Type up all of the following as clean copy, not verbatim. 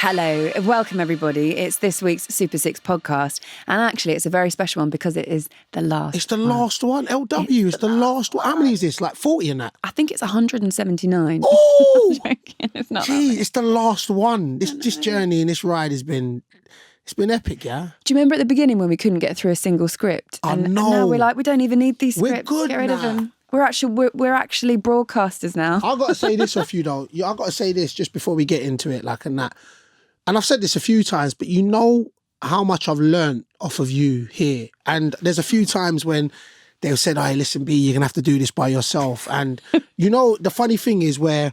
Hello, welcome everybody. It's this week's Super Six podcast, and actually it's a very special one because it is the last. It's the last one. LW is the last one. How many is this? Like 40 in that? I think it's 179. Oh, it's not. gee, it's the last one. This journey and this ride has been. It's been epic, yeah? Do you remember at the beginning when we couldn't get through a single script? I know. And now we're like, we don't even need these We're scripts. good Get rid of now. them. We're actually broadcasters now. I've got to say this off you though. I've got to say this just before we get into it, like and that. And I've said this a few times, but you know how much I've learned off of you here. And there's a few times when they've said, "Hey, listen, B, you're gonna have to do this by yourself." And you know, the funny thing is where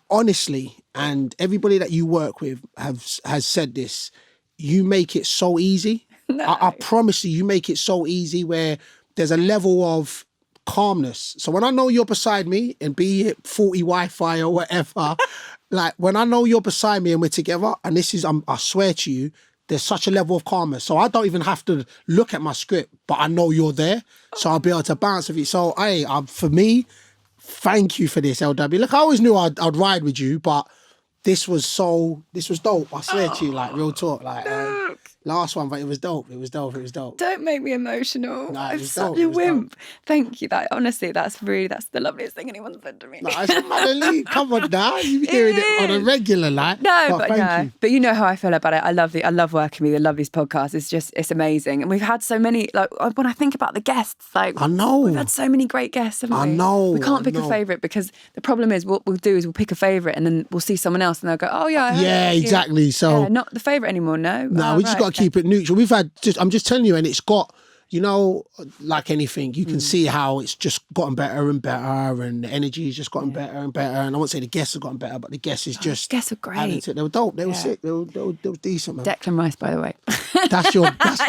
honestly, and everybody that you work with has said this, you make it so easy. No. I promise you make it so easy where there's a level of calmness. So when I know you're beside me, and be it 40 Wi-Fi or whatever, like when I know you're beside me and we're together, and this is, I swear to you, there's such a level of calmness. So I don't even have to look at my script, but I know you're there. So I'll be able to bounce with you. So for me, thank you for this, LW. Look, I always knew I'd ride with you, but this was dope. I swear to you, like real talk, like last one, but it was dope. It was dope. Don't make me emotional. No, I'm such a wimp. Thank you. That's the loveliest thing anyone said to me. No, it's Madeline. Come on now, you hearing it on a regular, like. No, but you know how I feel about it. I love working with you. I love these podcasts. It's amazing, and we've had so many. Like when I think about the guests, like I know we've had so many great guests, haven't we? I know. We can't pick a favourite because the problem is what we'll do is we'll pick a favourite and then we'll see someone else and they'll go, oh yeah, I heard yeah, exactly. You. So yeah, not the favourite anymore. No, we just got to keep it neutral. I'm just telling you, and it's got, you know, like anything, you can see how it's just gotten better and better, and the energy has just gotten better and better. And I won't say the guests have gotten better, but the guests is just. Guests are great. They were dope. They were sick. They were decent, man. Declan Rice, by the way. That's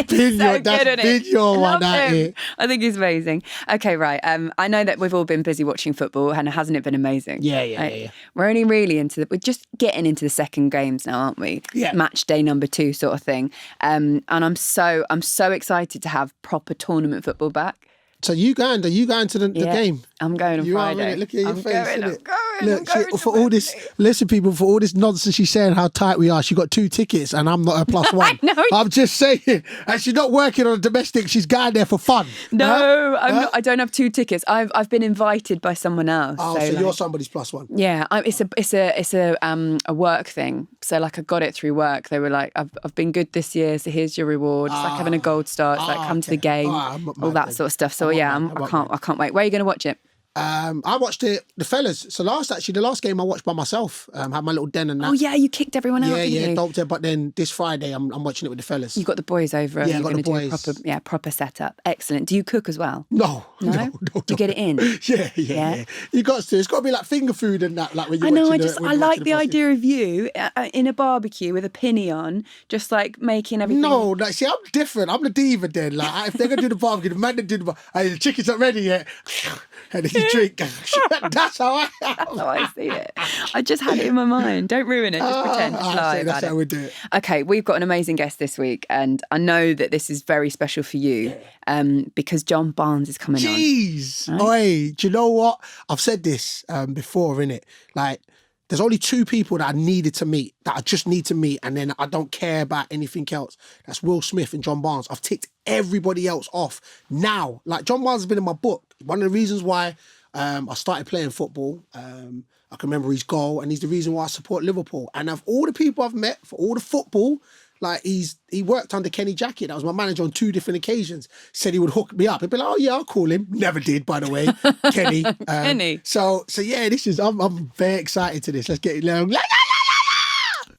been your one out here. I think he's amazing. Okay, right. I know that we've all been busy watching football, and hasn't it been amazing? Yeah. We're only really we're just getting into the second games now, aren't we? Yeah. Match day number 2 sort of thing. And I'm so excited to have proper tournament football back. So are you going to the game? I'm going on Friday. Look at your face, innit? Look, for all this, listen, people, for all this nonsense she's saying how tight we are, she got 2 tickets and I'm not a plus one. I know. I'm just saying, and she's not working on a domestic. She's going there for fun. No, I'm not. I don't have 2 tickets. I've been invited by someone else. Oh, so you're somebody's plus one. Yeah, it's a work thing. So like I got it through work. They were like, I've been good this year, so here's your reward. It's like having a gold star. It's like come to the game, all that sort of stuff. So yeah, I can't wait. Where are you going to watch it? I watched it, the fellas. So the last game I watched by myself. Had my little den and that. Oh yeah, you kicked everyone out. Yeah, doped it. But then this Friday, I'm watching it with the fellas. You got the boys over. Yeah, I got the boys. Do proper setup. Excellent. Do you cook as well? No. Do you get it in? Yeah. You got to. It's got to be like finger food and that. Like when you. I know. I like the idea of you in a barbecue with a pinny on, just like making everything. No, see, I'm different. I'm the diva then. Like if they're gonna do the barbecue, the man that do the barbecue, the chicken's not ready yet, and then you drink. That's how I am. That's how I see it. I just had it in my mind. Don't ruin it. Just pretend. That's how we do it. Okay, we've got an amazing guest this week, and I know that this is very special for you, because John Barnes is coming on. Jeez, oi, do you know what? I've said this before, innit? Like, there's only 2 people that I needed to meet, that I just need to meet, and then I don't care about anything else. That's Will Smith and John Barnes. I've ticked everybody else off now. Like, John Barnes has been in my book. One of the reasons why I started playing football. I can remember his goal, and he's the reason why I support Liverpool. And of all the people I've met for all the football, like he worked under Kenny Jackett. That was my manager on 2 different occasions. Said he would hook me up. He'd be like, oh yeah, I'll call him. Never did, by the way, Kenny. Kenny. So yeah, I'm very excited to this. Let's get it long.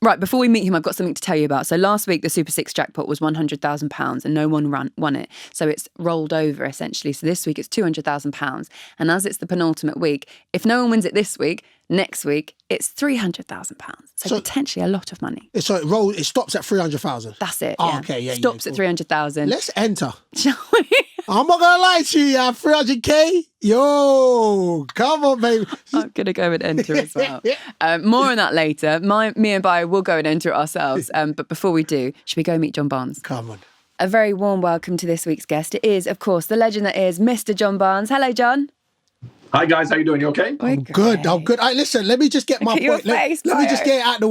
Right, before we meet him, I've got something to tell you about. So last week, the Super Six jackpot was £100,000 and no one won it. So it's rolled over, essentially. So this week, it's £200,000. And as it's the penultimate week, if no one wins it this week, next week, it's £300,000. So potentially a lot of money. So it stops at 300,000? That's it, Oh, okay, yeah. Stops at 300,000. Let's enter. Shall we? I'm not going to lie to you, 300k? Yo, come on, baby. I'm going to go and enter as well. More on that later. Me and Bayo will go and enter it ourselves. But before we do, should we go meet John Barnes? Come on. A very warm welcome to this week's guest. It is, of course, the legend that is Mr. John Barnes. Hello, John. Hi guys, how you doing? You okay? We're I'm good. I'm great. good. All right, listen, let me just get my Look at your point. Let face, me just Bayo. get it out of the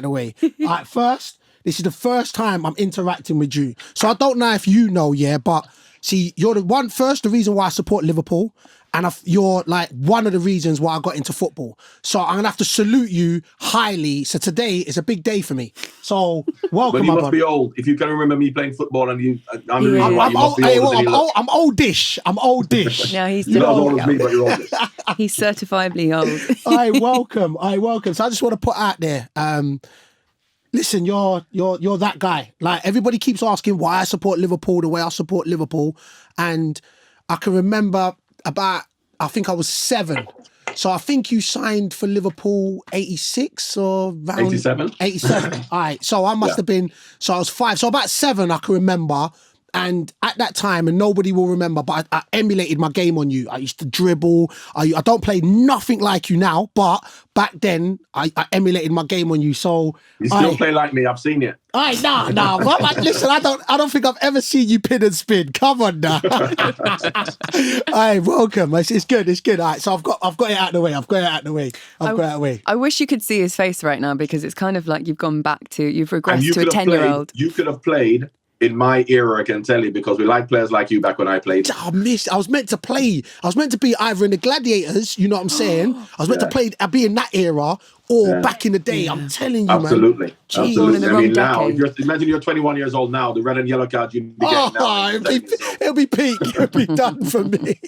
way. All right, first, this is the first time I'm interacting with you. So I don't know if you know, but see, you're the reason why I support Liverpool. And you're like one of the reasons why I got into football. So I'm going to have to salute you highly. So today is a big day for me. So Well, welcome, you my must brother. be old. If you can remember me playing football and I'm the He reason is. why, you must be older than you look. I'm oldish. I'm oldish. No, he's You're not as definitely old as me, old. but you're oldest. He's certifiably old. I welcome. So I just want to put out there, listen, you're that guy. Like everybody keeps asking why I support Liverpool the way I support Liverpool. And I can remember I think I was 7. So I think you signed for Liverpool 86 or around 87. 87. All right. So I must have been, so I was 5. So about 7 I can remember. And at that time, and nobody will remember, but I emulated my game on you. I used to dribble. I don't play nothing like you now, but back then I emulated my game on you. So You still play like me. I've seen it. Nah. Listen, I don't think I've ever seen you pin and spin. Come on now. Welcome. It's good. All right, so I've got it out of the way. I've got it out of the way. I wish you could see his face right now because it's kind of like you've And regressed you to a could have 10-year-old. You could have played in my era, I can tell you, because we like players like you back when I played. I was meant to play. I was meant to be either in the Gladiators, you know what I'm saying? I was meant to play, be in that era, or back in the day. I'm telling you, Absolutely. man. Born in the I wrong mean, now, decade. imagine you're 21 years old now, the red and yellow card you'd be getting now. It'll be peak. It'll be done for me.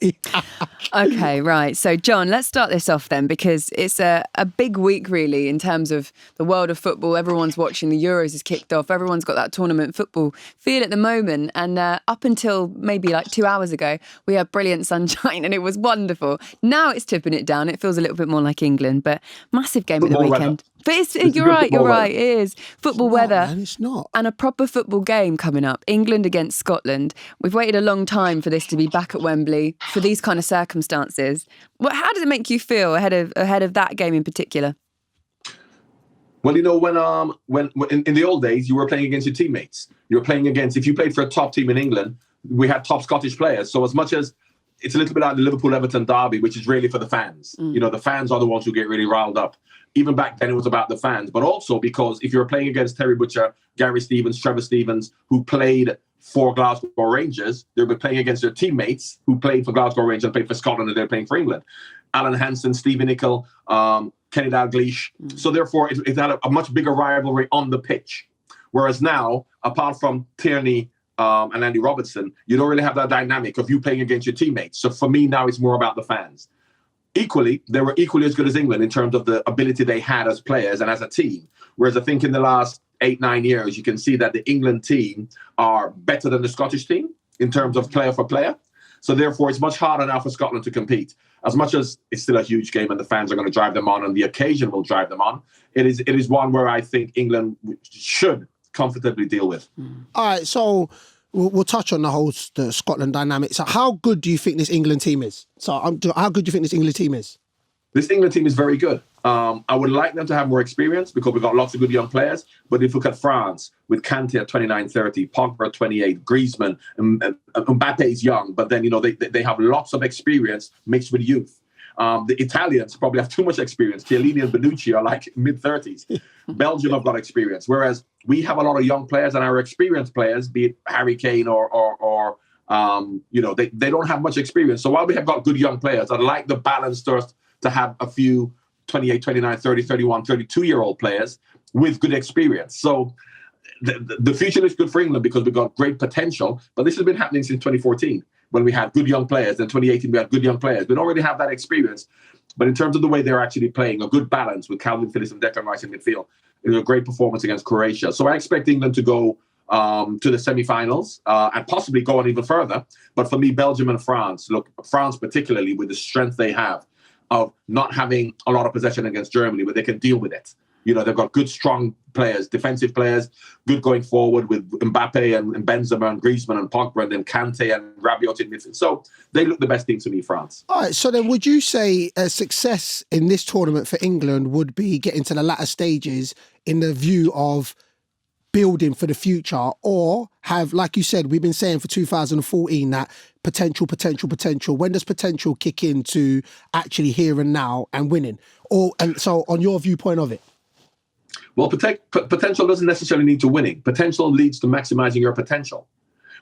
Okay, right. So, John, let's start this off then because it's a big week, really, in terms of the world of football. Everyone's watching. The Euros is kicked off. Everyone's got that tournament football feel at the moment. And up until maybe like 2 hours ago, we had brilliant sunshine and it was wonderful. Now it's tipping it down. It feels a little bit more like England, but massive game at the Football weekend. weather. But you're right. It is football weather. Man, it's not. And a proper football game coming up, England against Scotland. We've waited a long time for this to be back at Wembley for these kind of circumstances. How does it make you feel ahead of that game in particular? Well, you know, when in the old days, you were playing against your teammates. You were playing against, if you played for a top team in England, we had top Scottish players. So as much as it's a little bit like the Liverpool-Everton derby, which is really for the fans. You know, the fans are the ones who get really riled up. Even back then, it was about the fans, but also because if you were playing against Terry Butcher, Gary Stevens, Trevor Stevens, who played for Glasgow Rangers, they were playing against their teammates who played for Glasgow Rangers and played for Scotland, and they're playing for England. Alan Hansen, Stevie Nicol, Kenny Dalglish. So therefore, it had a much bigger rivalry on the pitch. Whereas now, apart from Tierney and Andy Robertson, you don't really have that dynamic of you playing against your teammates. So for me, now it's more about the fans. Equally, they were equally as good as England in terms of the ability they had as players and as a team. Whereas I think in the last 8-9 years, you can see that the England team are better than the Scottish team in terms of player for player. So therefore, it's much harder now for Scotland to compete. As much as it's still a huge game and the fans are going to drive them on and the occasion will drive them on, it is one where I think England should comfortably deal with. All right, so we'll touch on the Scotland dynamic. So how good do you think this England team is? How good do you think this England team is? This England team is very good. I would like them to have more experience because we've got lots of good young players. But if you look at France, with Kanté at 29-30, Pogba at 28, Griezmann, Mbappe is young, but then, you know, they have lots of experience mixed with youth. The Italians probably have too much experience. Chiellini and Bonucci are like mid-30s. Belgium have got experience, whereas we have a lot of young players, and our experienced players, be it Harry Kane or you know, they don't have much experience. So while we have got good young players, I'd like the balance first to have a few 28, 29, 30, 31, 32-year-old players with good experience. So the future is good for England because we've got great potential, but this has been happening since 2014 when we had good young players. In 2018, we had good young players. We don't really have that experience, but in terms of the way they're actually playing, a good balance with Calvin Phillips and Declan Rice in midfield, it was a great performance against Croatia. So I expect England to go to the semi-finals and possibly go on even further. But for me, Belgium and France, look, France particularly with the strength they have of not having a lot of possession against Germany, but they can deal with it. You know, they've got good, strong players, defensive players, good going forward with Mbappe and Benzema and Griezmann and Pogba and then Kanté and Rabiot in midfield. So they look the best team to me, France. All right, so then would you say a success in this tournament for England would be getting to the latter stages in the view of building for the future, or have, like you said, we've been saying for 2014 that potential. When does potential kick in to actually here and now and winning? So on your viewpoint of it? Well, potential doesn't necessarily need to winning. Potential leads to maximizing your potential,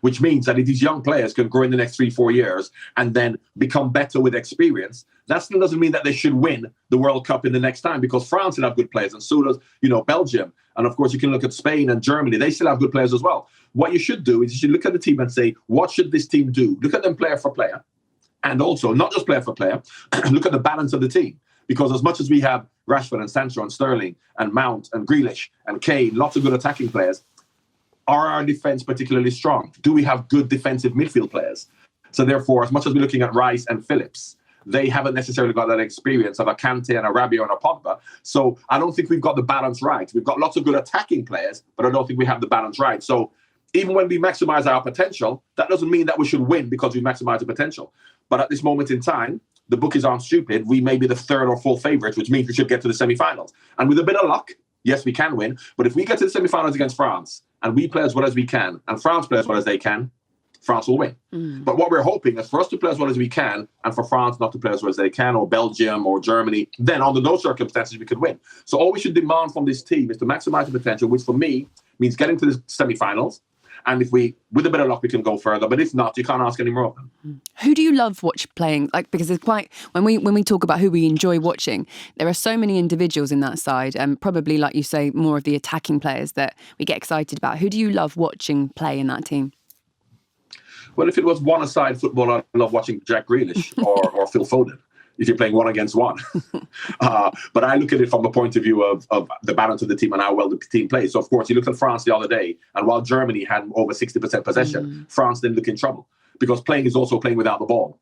which means that if these young players can grow in the next 3-4 years and then become better with experience, that still doesn't mean that they should win the World Cup in the next time, because France will have good players, and so does, Belgium. And of course, you can look at Spain and Germany. They still have good players as well. What you should do is you should look at the team and say, what should this team do? Look at them player for player. And also, not just player for player, look at the balance of the team. Because as much as we have Rashford and Sancho and Sterling and Mount and Grealish and Kane, lots of good attacking players, are our defense particularly strong? Do we have good defensive midfield players? So therefore, as much as we're looking at Rice and Phillips, they haven't necessarily got that experience of a Kante and a Rabiot and a Pogba. So I don't think we've got the balance right. We've got lots of good attacking players, but I don't think we have the balance right. So even when we maximize our potential, that doesn't mean that we should win because we maximize the potential. But at this moment in time, the bookies aren't stupid. We may be the third or fourth favourite, which means we should get to the semi-finals. And with a bit of luck, yes, we can win. But if we get to the semi-finals against France and we play as well as we can and France play as well as they can, France will win. But what we're hoping is for us to play as well as we can and for France not to play as well as they can, or Belgium or Germany. Then under those circumstances, we could win. So all we should demand from this team is to maximize the potential, which for me means getting to the semi-finals. And if we, with a bit of luck, we can go further. But if not, you can't ask any more of them. Who do you love playing? Because there's quite, when we talk about who we enjoy watching, there are so many individuals in that side, and probably, like you say, more of the attacking players that we get excited about. Who do you love watching play in that team? Well, if it was one-a-side football, I love watching Jack Grealish or Phil Foden, if you're playing one against one. But I look at it from the point of view of the balance of the team and how well the team plays. So, of course, you look at France the other day, and while Germany had over 60% possession, France didn't look in trouble, because playing is also playing without the ball.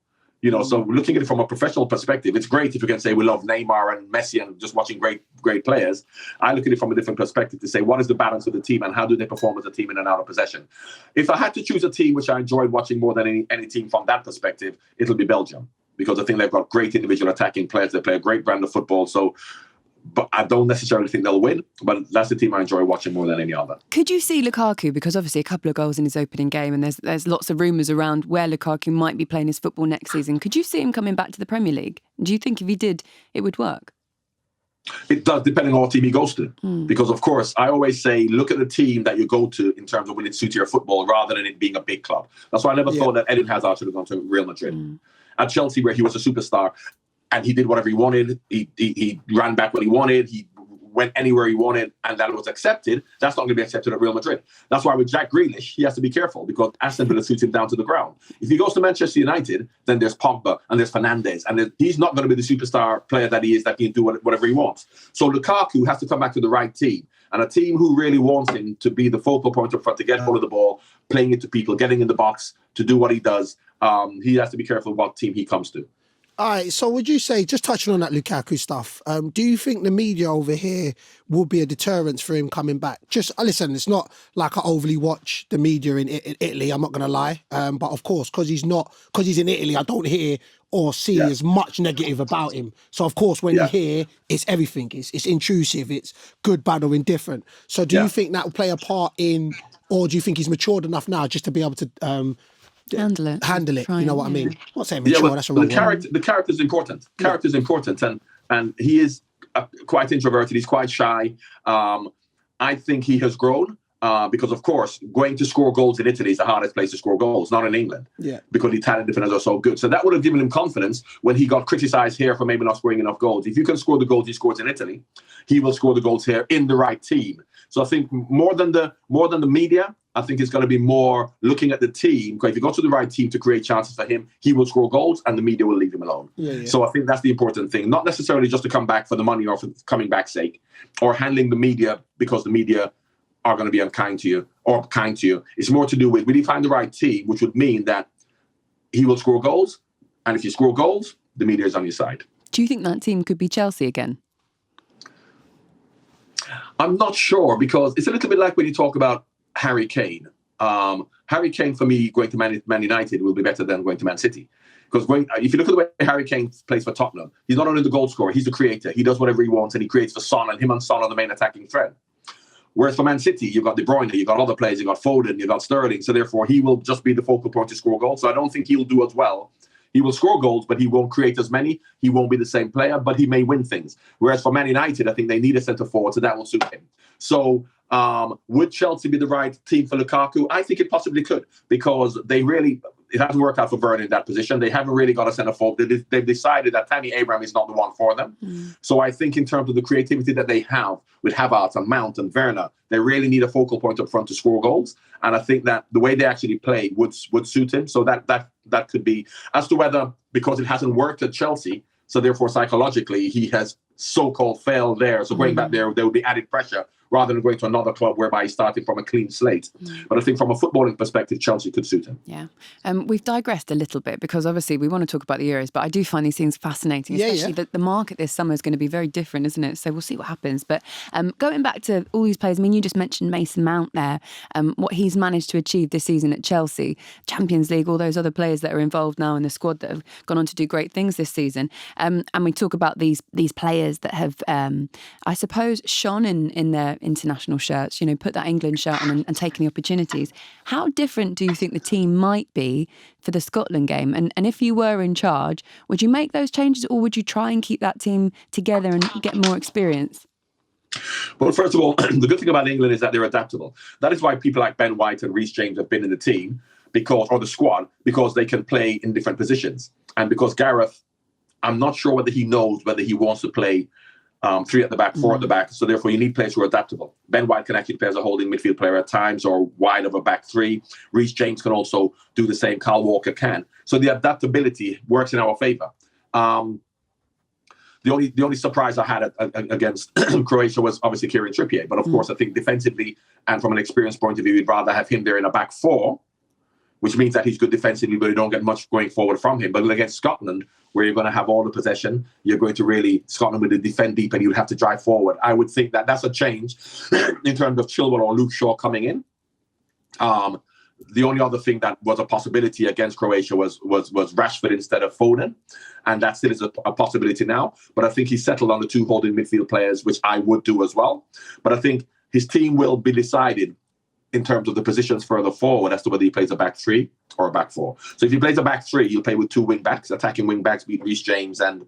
So looking at it from a professional perspective, it's great if you can say we love Neymar and Messi and just watching great players. I look at it from a different perspective to say, what is the balance of the team and how do they perform as a team in and out of possession? If I had to choose a team which I enjoyed watching more than any team from that perspective, it'll be Belgium, because I think they've got great individual attacking players. They play a great brand of football. But I don't necessarily think they'll win. But that's the team I enjoy watching more than any other. Could you see Lukaku, because obviously a couple of goals in his opening game, and there's lots of rumours around where Lukaku might be playing his football next season. Could you see him coming back to the Premier League? Do you think if he did, it would work? It does, depending on what team he goes to. Because, of course, I always say, look at the team that you go to in terms of when it suits your football rather than it being a big club. That's why I never thought that Eden Hazard should have gone to Real Madrid. At Chelsea, where he was a superstar, and he did whatever he wanted. He ran back when he wanted. He went anywhere he wanted, and that was accepted. That's not going to be accepted at Real Madrid. That's why with Jack Grealish, he has to be careful, because Aston Villa suits him down to the ground. If he goes to Manchester United, then there's Pogba and there's Fernandes, and he's not going to be the superstar player that he is, that he can do whatever he wants. So Lukaku has to come back to the right team, and a team who really wants him to be the focal point up front, to get hold of the ball, playing it to people, getting in the box, to do what he does. He has to be careful what team he comes to. All right, so would you say, just touching on that Lukaku stuff, do you think the media over here will be a deterrence for him coming back? Just, listen, it's not like I overly watch the media in Italy, I'm not going to lie. But of course, because he's in Italy, I don't hear or see as much negative about him. So of course, when you hear, it's everything. It's intrusive, it's good, bad or indifferent. So do you think that will play a part in, or do you think he's matured enough now just to be able to... handle it. You know what I mean? I'm not saying mature, that's a wrong word. The character is important. Character is important, and he is quite introverted. He's quite shy. I think he has grown because, of course, going to score goals in Italy is the hardest place to score goals, not in England. Because the Italian defenders are so good. So that would have given him confidence when he got criticised here for maybe not scoring enough goals. If you can score the goals he scores in Italy, he will score the goals here in the right team. So I think more than the media, I think it's going to be more looking at the team. Because if you go to the right team to create chances for him, he will score goals and the media will leave him alone. So I think that's the important thing. Not necessarily just to come back for the money or for coming back sake, or handling the media because the media are going to be unkind to you or kind to you. It's more to do with, will you find the right team, which would mean that he will score goals. And if you score goals, the media is on your side. Do you think that team could be Chelsea again? I'm not sure, because it's a little bit like when you talk about Harry Kane. Harry Kane, for me, going to Man United will be better than going to Man City. Because if you look at the way Harry Kane plays for Tottenham, he's not only the goal scorer, he's the creator. He does whatever he wants and he creates for Son, and him and Son are the main attacking threat. Whereas for Man City, you've got De Bruyne, you've got other players, you've got Foden, you've got Sterling. So therefore, he will just be the focal point to score goals. So I don't think he'll do as well. He will score goals, but he won't create as many. He won't be the same player, but he may win things. Whereas for Man United, I think they need a centre forward, so that will suit him. So would Chelsea be the right team for Lukaku? I think it possibly could, because it hasn't worked out for Burnley in that position. They haven't really got a centre forward. They've decided that Tammy Abraham is not the one for them. So I think in terms of the creativity that they have with Havertz and Mount and Werner, they really need a focal point up front to score goals. And I think that the way they actually play would suit him. So that could be. As to whether, because it hasn't worked at Chelsea, so therefore psychologically he has so-called failed there. So going back there would be added pressure, rather than going to another club whereby he's starting from a clean slate. But I think from a footballing perspective, Chelsea could suit him. Yeah. We've digressed a little bit, because obviously we want to talk about the Euros, but I do find these things fascinating, especially that the market this summer is going to be very different, isn't it? So we'll see what happens. But going back to all these players, I mean, you just mentioned Mason Mount there, what he's managed to achieve this season at Chelsea, Champions League, all those other players that are involved now in the squad that have gone on to do great things this season. And we talk about these players that have, I suppose, shone in their international shirts, put that England shirt on and taken the opportunities. How different do you think the team might be for the Scotland game? And if you were in charge, would you make those changes, or would you try and keep that team together and get more experience? Well, first of all, the good thing about England is that they're adaptable. That is why people like Ben White and Reece James have been in the team, or the squad, because they can play in different positions. And because Gareth, I'm not sure whether he knows whether he wants to play 3 at the back, 4 at the back. So therefore, you need players who are adaptable. Ben White can actually play as a holding midfield player at times, or wide of a back 3. Reece James can also do the same. Kyle Walker can. So the adaptability works in our favour. The only surprise I had against Croatia was obviously Kieran Trippier. But of course, I think defensively and from an experience point of view, we'd rather have him there in a back 4, which means that he's good defensively, but you don't get much going forward from him. But against Scotland, where you're going to have all the possession, you're going to really, Scotland would defend deep and you'd have to drive forward. I would think that that's a change in terms of Chilwell or Luke Shaw coming in. The only other thing that was a possibility against Croatia was Rashford instead of Foden. And that still is a possibility now. But I think he settled on the 2 holding midfield players, which I would do as well. But I think his team will be decided in terms of the positions further forward as to whether he plays a back 3 or a back 4. So if he plays a back 3, he'll play with 2 wing backs, attacking wing backs, be Reece James and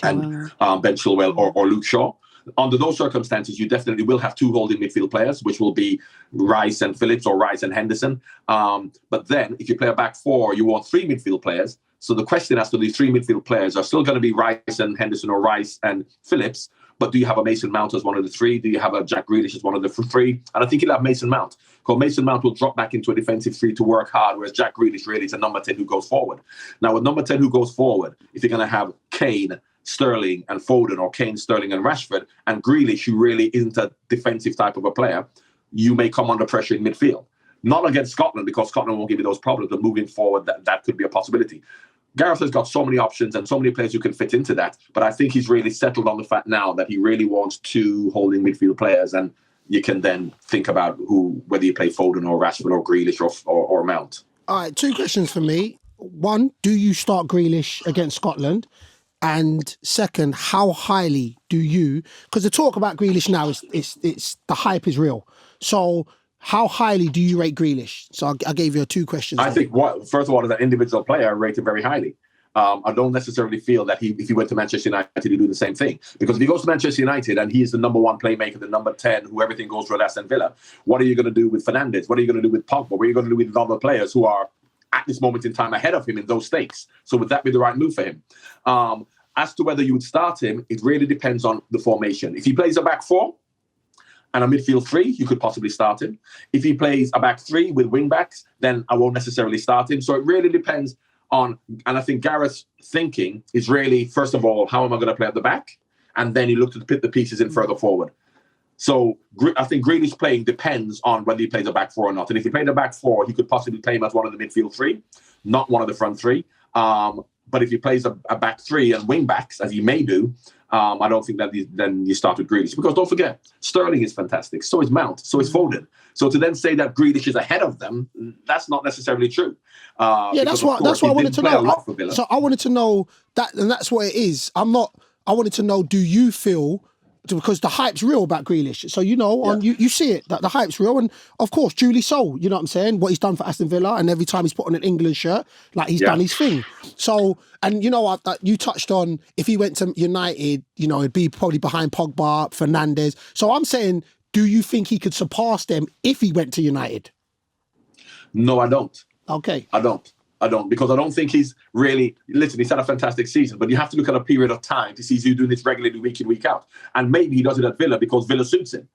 Ben Chilwell or Luke Shaw. Under those circumstances, you definitely will have 2 holding midfield players, which will be Rice and Phillips or Rice and Henderson. But then if you play a back 4, you want 3 midfield players. So the question as to these 3 midfield players are still going to be Rice and Henderson or Rice and Phillips. But do you have a Mason Mount as one of the 3? Do you have a Jack Grealish as one of the 3? And I think he'll have Mason Mount, because Mason Mount will drop back into a defensive 3 to work hard, whereas Jack Grealish really is a number 10 who goes forward. Now, with number 10 who goes forward, if you're going to have Kane, Sterling and Foden, or Kane, Sterling and Rashford, and Grealish, who really isn't a defensive type of a player, you may come under pressure in midfield. Not against Scotland, because Scotland won't give you those problems, but moving forward, that could be a possibility. Gareth has got so many options and so many players who can fit into that, but I think he's really settled on the fact now that he really wants 2 holding midfield players, and you can then think about whether you play Foden or Rashford or Grealish or Mount. All right, 2 questions for me. 1, do you start Grealish against Scotland? And second, how highly do you, because the talk about Grealish now it's the hype is real. So how highly do you rate Grealish? So I gave you 2 questions. I think, first of all, as an individual player, I rate him very highly. I don't necessarily feel that if he went to Manchester United, he'd do the same thing. Because if he goes to Manchester United and he is the number 1 playmaker, the number 10, who everything goes through at Aston Villa, what are you going to do with Fernandes? What are you going to do with Pogba? What are you going to do with other players who are at this moment in time ahead of him in those stakes? So would that be the right move for him? As to whether you would start him, it really depends on the formation. If he plays a back 4 and a midfield 3, you could possibly start him. If he plays a back 3 with wing backs, then I won't necessarily start him. So it really depends on, and I think Gareth's thinking is really, first of all, how am I going to play at the back? And then he looked to put the pieces in further forward. So I think Grealish playing depends on whether he plays a back 4 or not. And if he played a back 4, he could possibly play him as one of the midfield 3, not one of the front 3. But if he plays a back 3 and wing backs, as he may do, I don't think that then you start with Grealish. Because don't forget, Sterling is fantastic. So is Mount. So is Foden. So to then say that Grealish is ahead of them, that's not necessarily true. That's what I wanted to know. So I wanted to know that, and that's what it is. I wanted to know, do you feel because the hype's real about Grealish. So, you see it, that the hype's real. And of course, duly so, you know what I'm saying? What he's done for Aston Villa, and every time he's put on an England shirt, like he's done his thing. So, and you touched on if he went to United, it'd be probably behind Pogba, Fernandes. So I'm saying, do you think he could surpass them if he went to United? No, I don't. Okay. I don't, because I don't think he's really, listen, he's had a fantastic season, but you have to look at a period of time to see he's doing this regularly week in, week out. And maybe he does it at Villa because Villa suits him.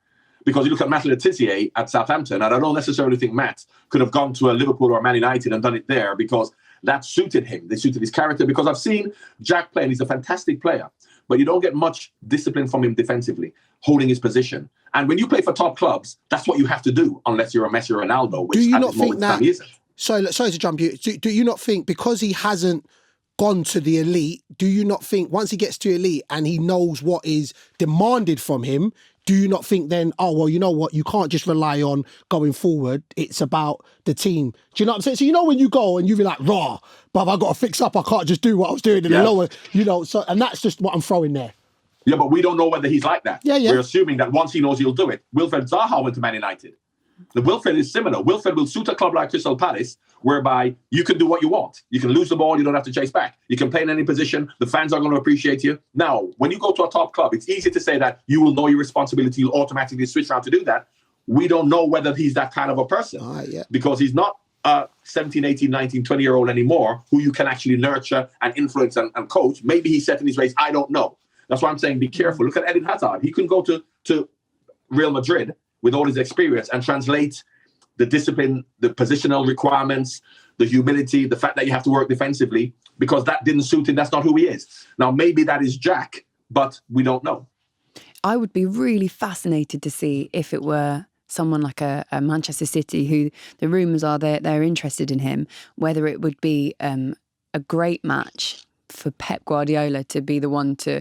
Because you look at Matt Letizia at Southampton, and I don't necessarily think Matt could have gone to a Liverpool or a Man United and done it there because that suited him. They suited his character. Because I've seen Jack play, and he's a fantastic player, but you don't get much discipline from him defensively, holding his position. And when you play for top clubs, that's what you have to do, unless you're a Messi or Ronaldo, which do you at not this think moment in that? time he isn't. Sorry to jump you. Do you not think because he hasn't gone to the elite, do you not think once he gets to elite and he knows what is demanded from him, do you not think then, oh, well, you know what, you can't just rely on going forward. It's about the team. Do you know what I'm saying? So when you go and you be like, raw, but I've got to fix up. I can't just do what I was doing in the lower, so, and that's just what I'm throwing there. Yeah, but we don't know whether he's like that. Yeah. We're assuming that once he knows he'll do it. Wilfred Zaha went to Man United. The Wilfred is similar. Wilfred will suit a club like Crystal Palace, whereby you can do what you want. You can lose the ball, you don't have to chase back. You can play in any position. The fans are going to appreciate you. Now, when you go to a top club, it's easy to say that you will know your responsibility. You'll automatically switch around to do that. We don't know whether he's that kind of a person because he's not a 17, 18, 19, 20-year-old anymore who you can actually nurture and influence and coach. Maybe he's set in his ways. I don't know. That's why I'm saying be careful. Look at Eden Hazard. He couldn't go to Real Madrid with all his experience and translate the discipline, the positional requirements, the humility, the fact that you have to work defensively, because that didn't suit him. That's not who he is. Now, maybe that is Jack, but we don't know. I would be really fascinated to see if it were someone like a Manchester City, who the rumours are they're interested in him, whether it would be a great match for Pep Guardiola to be the one to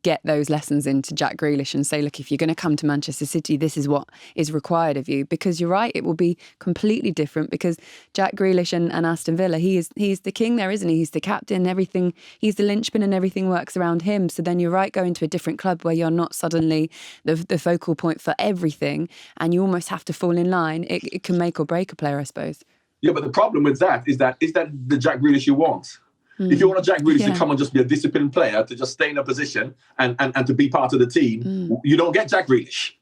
get those lessons into Jack Grealish and say, look, if you're going to come to Manchester City, this is what is required of you. Because you're right, it will be completely different because Jack Grealish and Aston Villa, he's the king there, isn't he? He's the captain, everything, he's the linchpin and everything works around him. So then you're right, going to a different club where you're not suddenly the focal point for everything and you almost have to fall in line. It can make or break a player, I suppose. Yeah, but the problem with that is that the Jack Grealish you want? If you want a Jack Grealish to come and just be a disciplined player, to just stay in a position and to be part of the team, you don't get Jack Grealish.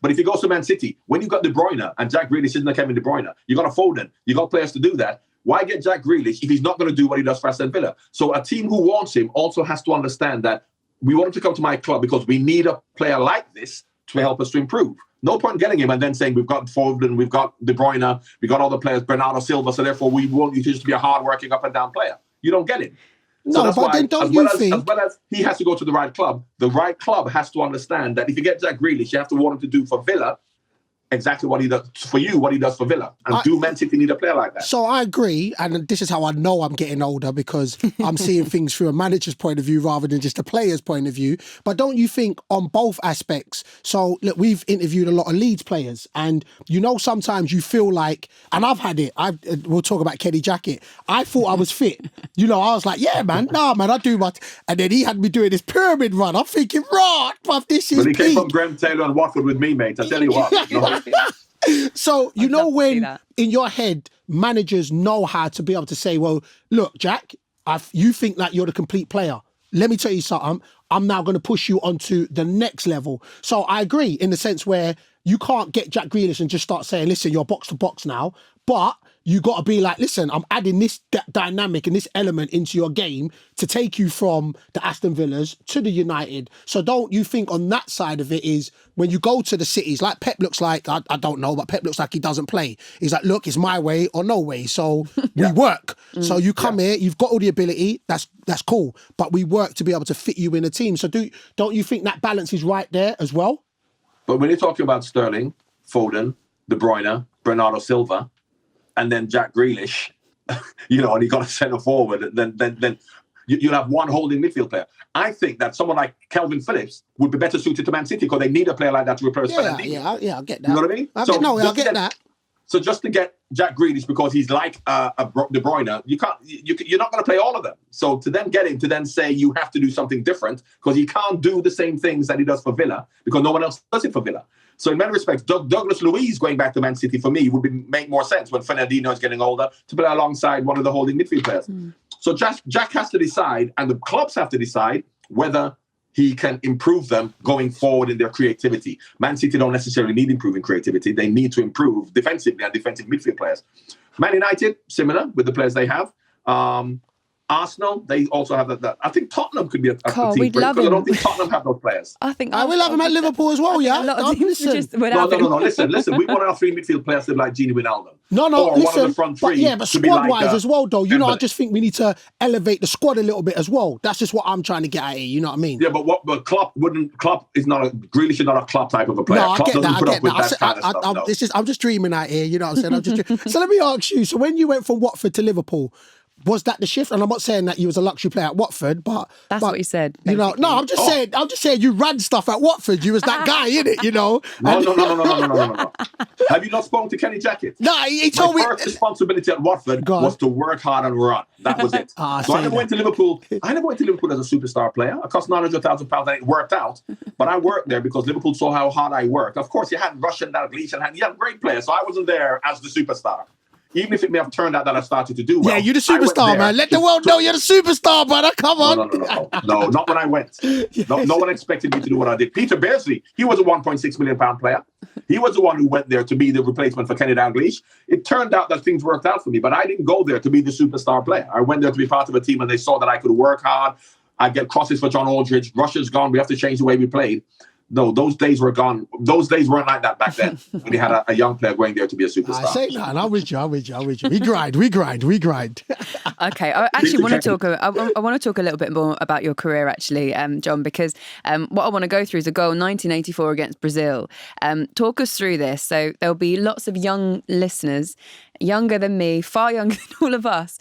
But if you go to Man City, when you've got De Bruyne and Jack Grealish isn't a Kevin De Bruyne, you got a Foden, you got players to do that. Why get Jack Grealish if he's not going to do what he does for Aston Villa? So a team who wants him also has to understand that we want him to come to my club because we need a player like this to help us to improve. No point getting him and then saying we've got Foden, we've got De Bruyne, we've got all the players, Bernardo Silva, so therefore we want you to just be a hard-working, up-and-down player. You don't get him. So that's why, as well as he has to go to the right club has to understand that if you get Jack Grealish, you have to want him to do for Villa exactly what he does for you, what he does for Villa. And do Man City need a player like that? So I agree, and this is how I know I'm getting older, because I'm seeing things through a manager's point of view rather than just a player's point of view. But don't you think on both aspects? So look, we've interviewed a lot of Leeds players, and sometimes you feel like, and I've had it, we'll talk about Kenny Jackett. I thought I was fit. I was like, yeah, man, I do much. And then he had me doing this pyramid run. I'm thinking, right, but this is But he peak. came from Graham Taylor and Watford with me, mate. I tell you what. No. So, when in your head, managers know how to be able to say, well, look, Jack, you think that you're the complete player. Let me tell you something. I'm now going to push you onto the next level. So I agree in the sense where you can't get Jack Grealish and just start saying, listen, you're box to box now. But you got to be like, listen, I'm adding this dynamic and this element into your game to take you from the Aston Villas to the United. So don't you think on that side of it is when you go to the cities, like Pep looks like, I don't know, but Pep looks like he doesn't play. He's like, look, it's my way or no way. So we work. So you come here, you've got all the ability, that's cool. But we work to be able to fit you in a team. So don't you think that balance is right there as well? But when you're talking about Sterling, Foden, De Bruyne, Bernardo Silva, and then Jack Grealish, and you got a centre forward, then you'll have one holding midfield player. I think that someone like Calvin Phillips would be better suited to Man City because they need a player like that to replace Fernandinho. Yeah, I get that. You know what I mean? I get that. So just to get Jack Grealish because he's like a De Bruyne, you're not going to play all of them. So to then get him to then say you have to do something different because he can't do the same things that he does for Villa because no one else does it for Villa. So in many respects, Douglas Luiz going back to Man City for me would make more sense when Fernandinho is getting older to play alongside one of the holding midfield players. So Jack has to decide, and the clubs have to decide whether he can improve them going forward in their creativity. Man City don't necessarily need improving creativity. They need to improve defensively and defensive midfield players. Man United, similar with the players they have. Arsenal, they also have that. I think Tottenham could be a team we'd love because I him. don't think Tottenham have those players. I think I will have him at Liverpool as well, yeah? A lot of teams just would No. have him. Listen. We want our three midfield players to be like Gini Wijnaldum. No, or listen. one of the front three. But to be squad-wise like, as well, though, you know, I Dembele. just think we need to elevate the squad a little bit as well. That's just what I'm trying to get at here, you know what I mean? Yeah, but Klopp is not Grealish is not a Klopp type of a player. No, I Klopp get doesn't that. put I up get with that. that kind of stuff. No. I'm just dreaming out here. You know what I'm saying? So let me ask you. So when you went from Watford to Liverpool, was that the shift? And I'm not saying that you was a luxury player at Watford, but That's what he said. You know, no, I'm just saying you ran stuff at Watford. You was that guy, innit? You know. No. Have you not spoken to Kenny Jackett? No, he told me. My first responsibility at Watford was to work hard and run. That was it. So I never went to Liverpool. I never went to Liverpool as a superstar player. I cost £900,000 and it worked out. But I worked there because Liverpool saw how hard I worked. Of course, you had Russian Dalglish and you had great players. So I wasn't there as the superstar. Even if it may have turned out that I started to do well. Yeah, you're the superstar, man. Let the world know you're the superstar, brother. Come on. No, not when I went. No one expected me to do what I did. Peter Beardsley, he was a £1.6 million player. He was the one who went there to be the replacement for Kenny Dalglish. It turned out that things worked out for me, but I didn't go there to be the superstar player. I went there to be part of a team and they saw that I could work hard. I get crosses for John Aldridge. Russia's gone. We have to change the way we played. No, those days were gone. Those days weren't like that back then when you had a young player going there to be a superstar. I say that, and I'm with you. We grind. Okay, I actually want to talk. I want to talk a little bit more about your career, actually, John, because what I want to go through is a goal 1984 against Brazil. Talk us through this. So there'll be lots of young listeners, younger than me, far younger than all of us,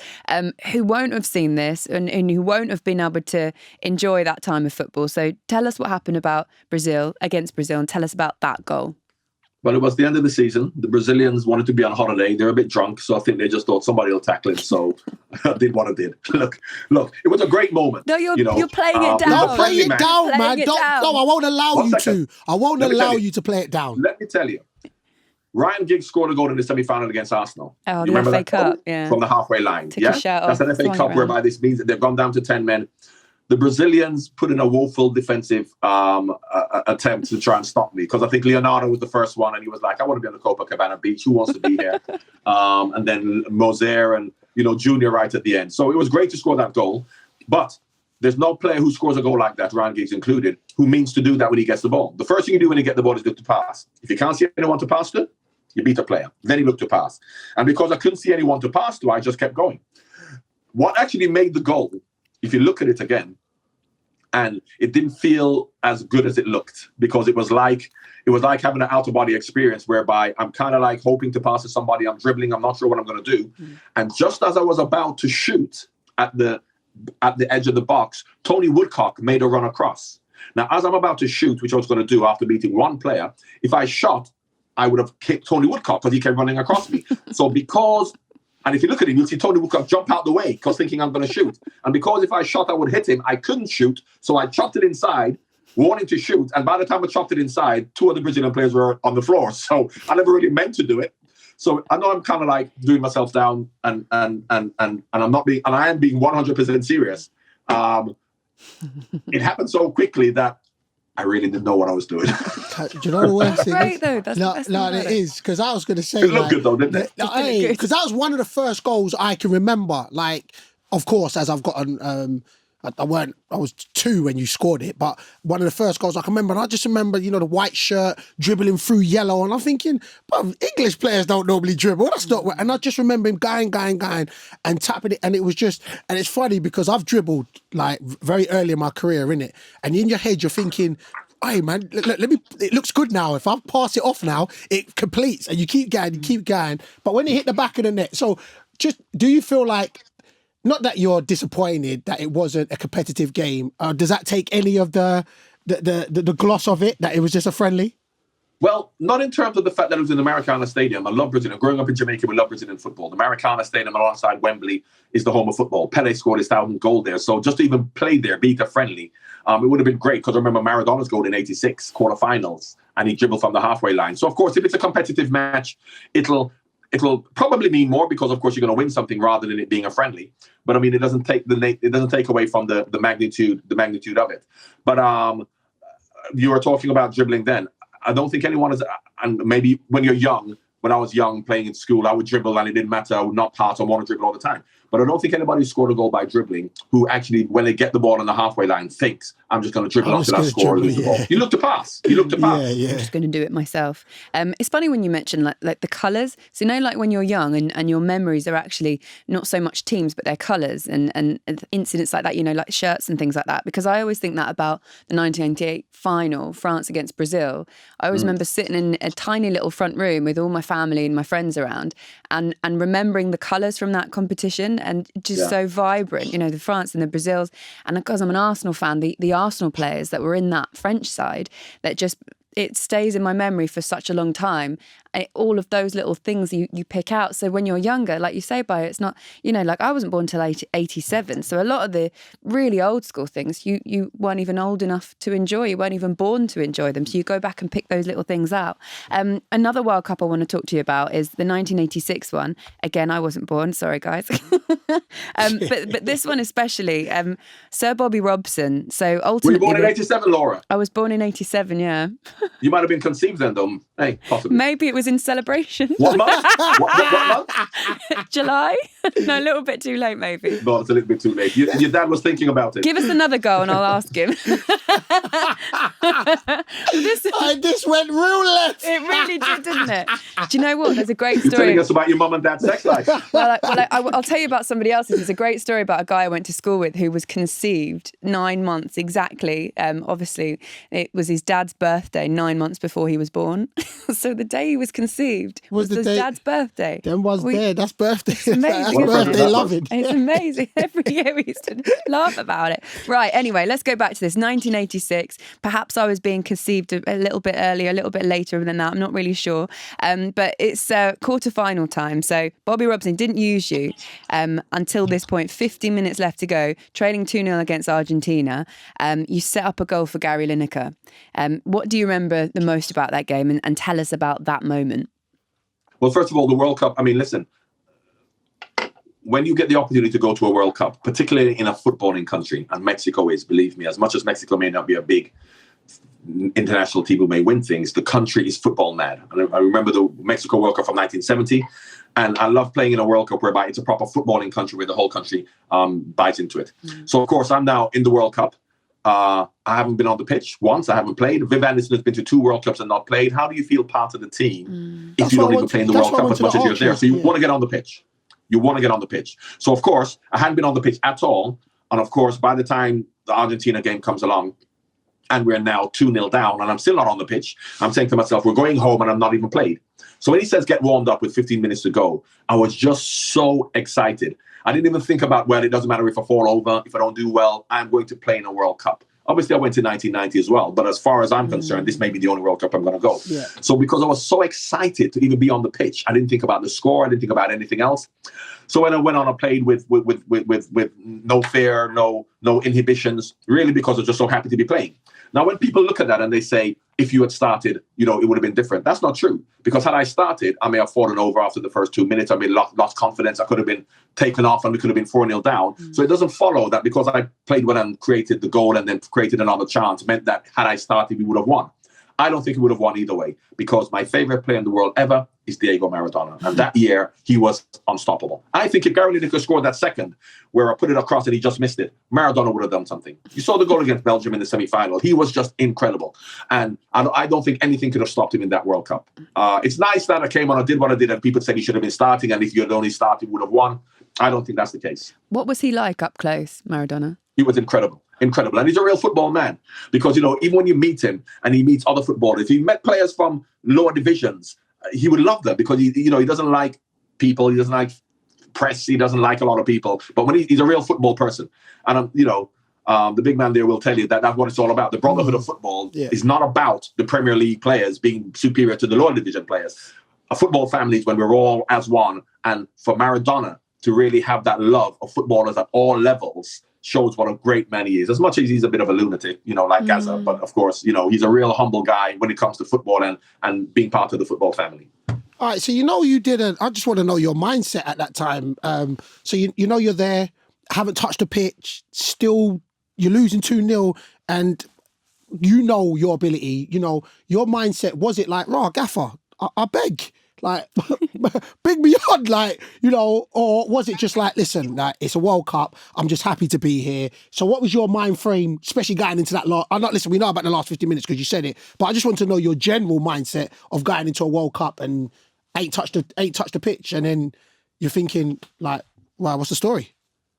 who won't have seen this and who won't have been able to enjoy that time of football. So tell us what happened against Brazil, and tell us about that goal. Well, it was the end of the season. The Brazilians wanted to be on holiday. They're a bit drunk, so I think they just thought somebody will tackle him. So I did what I did. Look, it was a great moment. No, you're playing it down. Don't play it down, man. No, I won't allow you to. I won't allow you to play it down. Let me tell you. Ryan Giggs scored a goal in the semi-final against Arsenal. Oh, you the FA Cup, yeah. From the halfway line. Took a shout That's off, an FA Cup whereby this means that they've gone down to 10 men. The Brazilians put in a woeful defensive attempt to try and stop me because I think Leonardo was the first one and he was like, I want to be on the Copacabana beach. Who wants to be here? And then Moser and, Junior right at the end. So it was great to score that goal. But there's no player who scores a goal like that, Ryan Giggs included, who means to do that when he gets the ball. The first thing you do when you get the ball is look to pass. If you can't see anyone to pass to, you beat a player. Then he looked to pass. And because I couldn't see anyone to pass to, I just kept going. What actually made the goal, if you look at it again, and it didn't feel as good as it looked because it was like having an out-of-body experience whereby I'm kind of like hoping to pass to somebody, I'm dribbling, I'm not sure what I'm going to do. And just as I was about to shoot at the edge of the box, Tony Woodcock made a run across. Now, as I'm about to shoot, which I was going to do after beating one player, if I shot, I would have kicked Tony Woodcock because he kept running across me. And if you look at him, you'll see Tony Woodcock jump out the way because thinking I'm going to shoot. And because if I shot, I would hit him, I couldn't shoot. So I chopped it inside, wanting to shoot. And by the time I chopped it inside, two of the Brazilian players were on the floor. So I never really meant to do it. So I know I'm kind of like doing myself down and I'm not being, and I am being 100% serious. It happened so quickly that I really didn't know what I was doing. Do you know the worst thing? Right, though. That's the best thing about it is, because I was going to say... It looked good, though, didn't it? Because that was one of the first goals I can remember. Like, of course, as I've gotten... I was 2 when you scored it, but one of the first goals I can remember, and I just remember, the white shirt dribbling through yellow, and I'm thinking, but English players don't normally dribble. That's not what. And I just remember him going, and tapping it, and it was just, and it's funny because I've dribbled like very early in my career, innit? And in your head, you're thinking, hey man, let me. It looks good now. If I pass it off now, it completes, and you keep going. But when it hit the back of the net, so just do you feel like? Not that you're disappointed that it wasn't a competitive game. Does that take any of the gloss of it, that it was just a friendly? Well, not in terms of the fact that it was in the Maracana Stadium. I love Brazilian. Growing up in Jamaica, we love Brazilian football. The Maracana Stadium alongside Wembley is the home of football. Pele scored his 1,000th goal there. So just to even play there, be it friendly, it would have been great, because I remember Maradona's goal in '86, quarterfinals, and he dribbled from the halfway line. So, of course, if it's a competitive match, it'll probably mean more, because, of course, you're going to win something rather than it being a friendly. But I mean, it doesn't take away from the magnitude of it. But you were talking about dribbling then. I don't think anyone is, and maybe when you're young, when I was young playing in school, I would dribble and it didn't matter. I would not pass. I want to dribble all the time. But I don't think anybody who scored a goal by dribbling who actually, when they get the ball on the halfway line, thinks, I'm just going to dribble until I score and lose the ball. You look to pass. You look to pass. Yeah. I'm just going to do it myself. It's funny when you mention like the colours. So, like when you're young and your memories are actually not so much teams, but their colours and incidents like that, like shirts and things like that. Because I always think that about the 1998 final, France against Brazil. I always remember sitting in a tiny little front room with all my family and my friends around and remembering the colours from that competition, and just so vibrant, the France and the Brazils. And because I'm an Arsenal fan, the Arsenal players that were in that French side, that just, it stays in my memory for such a long time. All of those little things you pick out. So when you're younger, like you say, Bayo, it's not, like I wasn't born till 87. So a lot of the really old school things, you weren't even old enough to enjoy. You weren't even born to enjoy them. So you go back and pick those little things out. Another World Cup I want to talk to you about is the 1986 one. Again, I wasn't born. Sorry, guys. But this one especially, Sir Bobby Robson. So ultimately, were you born in '87, Laura? I was born in '87. Yeah. You might have been conceived then, though. Hey, possibly. Maybe it was in celebration. What month? what month? July? No, a little bit too late, maybe. No, it's a little bit too late. Your dad was thinking about it. Give us another go and I'll ask him. This went real left. It really did, didn't it? Do you know what? There's a great You're story. telling us about your mum and dad's sex life. I'll tell you about somebody else's. There's a great story about a guy I went to school with who was conceived 9 months exactly. Obviously, it was his dad's birthday 9 months before he was born. So the day he was conceived was his dad's birthday. Then that's birthday. It's amazing. That's birthday loving. It's amazing. Every year we used to laugh about it. Right, anyway, let's go back to this. 1986. Perhaps I was being conceived a little bit earlier, a little bit later than that. I'm not really sure. But it's quarter-final time. So Bobby Robson didn't use you until this point. 50 minutes left to go. Trailing 2-0 against Argentina. You set up a goal for Gary Lineker. What do you remember the most about that game? And tell us about that moment. Well, first of all, the World Cup. I mean, listen, when you get the opportunity to go to a World Cup, particularly in a footballing country, and Mexico is, believe me, as much as Mexico may not be a big international team who may win things, the country is football mad. And I remember the Mexico World Cup from 1970, and I love playing in a World Cup whereby it's a proper footballing country where the whole country buys into it. So, of course, I'm now in the World Cup. I haven't been on the pitch once. I haven't played. Viv Anderson has been to 2 World Cups and not played. How do you feel part of the team if you don't even play in the World Cup as much as you're there? So you want to get on the pitch. You want to get on the pitch. So, of course, I hadn't been on the pitch at all. And, of course, by the time the Argentina game comes along, and we're now 2-0 down, and I'm still not on the pitch, I'm saying to myself, we're going home and I'm not even played. So when he says get warmed up with 15 minutes to go, I was just so excited. I didn't even think about, well, it doesn't matter if I fall over, if I don't do well, I'm going to play in a World Cup. Obviously, I went to 1990 as well, but as far as I'm concerned, this may be the only World Cup I'm going to go. Yeah. So because I was so excited to even be on the pitch, I didn't think about the score, I didn't think about anything else. So when I went on, I played with no fear, no inhibitions, really because I was just so happy to be playing. Now, when people look at that and they say, if you had started, it would have been different. That's not true. Because had I started, I may have fallen over after the first 2 minutes. I may have lost confidence. I could have been taken off and we could have been 4-0 down. So it doesn't follow that because I played well and created the goal and then created another chance meant that had I started, we would have won. I don't think he would have won either way because my favorite player in the world ever is Diego Maradona. And that year, he was unstoppable. I think if Gary Lineker scored that second, where I put it across and he just missed it, Maradona would have done something. You saw the goal against Belgium in the semi-final. He was just incredible. And I don't think anything could have stopped him in that World Cup. It's nice that I came on, I did what I did, and people said he should have been starting, and if you had only started, he would have won. I don't think that's the case. What was he like up close, Maradona? He was incredible. Incredible. And he's a real football man because, even when you meet him and he meets other footballers, if he met players from lower divisions, he would love them because, he doesn't like people. He doesn't like press. He doesn't like a lot of people. But when he's a real football person. And, the big man there will tell you that that's what it's all about. The brotherhood of football is not about the Premier League players being superior to the lower division players. A football family is when we're all as one. And for Maradona to really have that love of footballers at all levels shows what a great man he is. As much as he's a bit of a lunatic, like Gaza, but of course, he's a real humble guy when it comes to football and being part of the football family. All right, so you didn't. I just want to know your mindset at that time. So you're there, haven't touched the pitch, still you're losing 2-0, and your ability. Your mindset, was it like, "Rah, gaffer, I beg, like, big me on," or was it just like, "Listen, like, it's a World Cup. I'm just happy to be here." So what was your mind frame, especially going into that listen, we know about the last 50 minutes because you said it, but I just want to know your general mindset of going into a World Cup and ain't touched the pitch, and then you're thinking like, "Wow, what's the story?"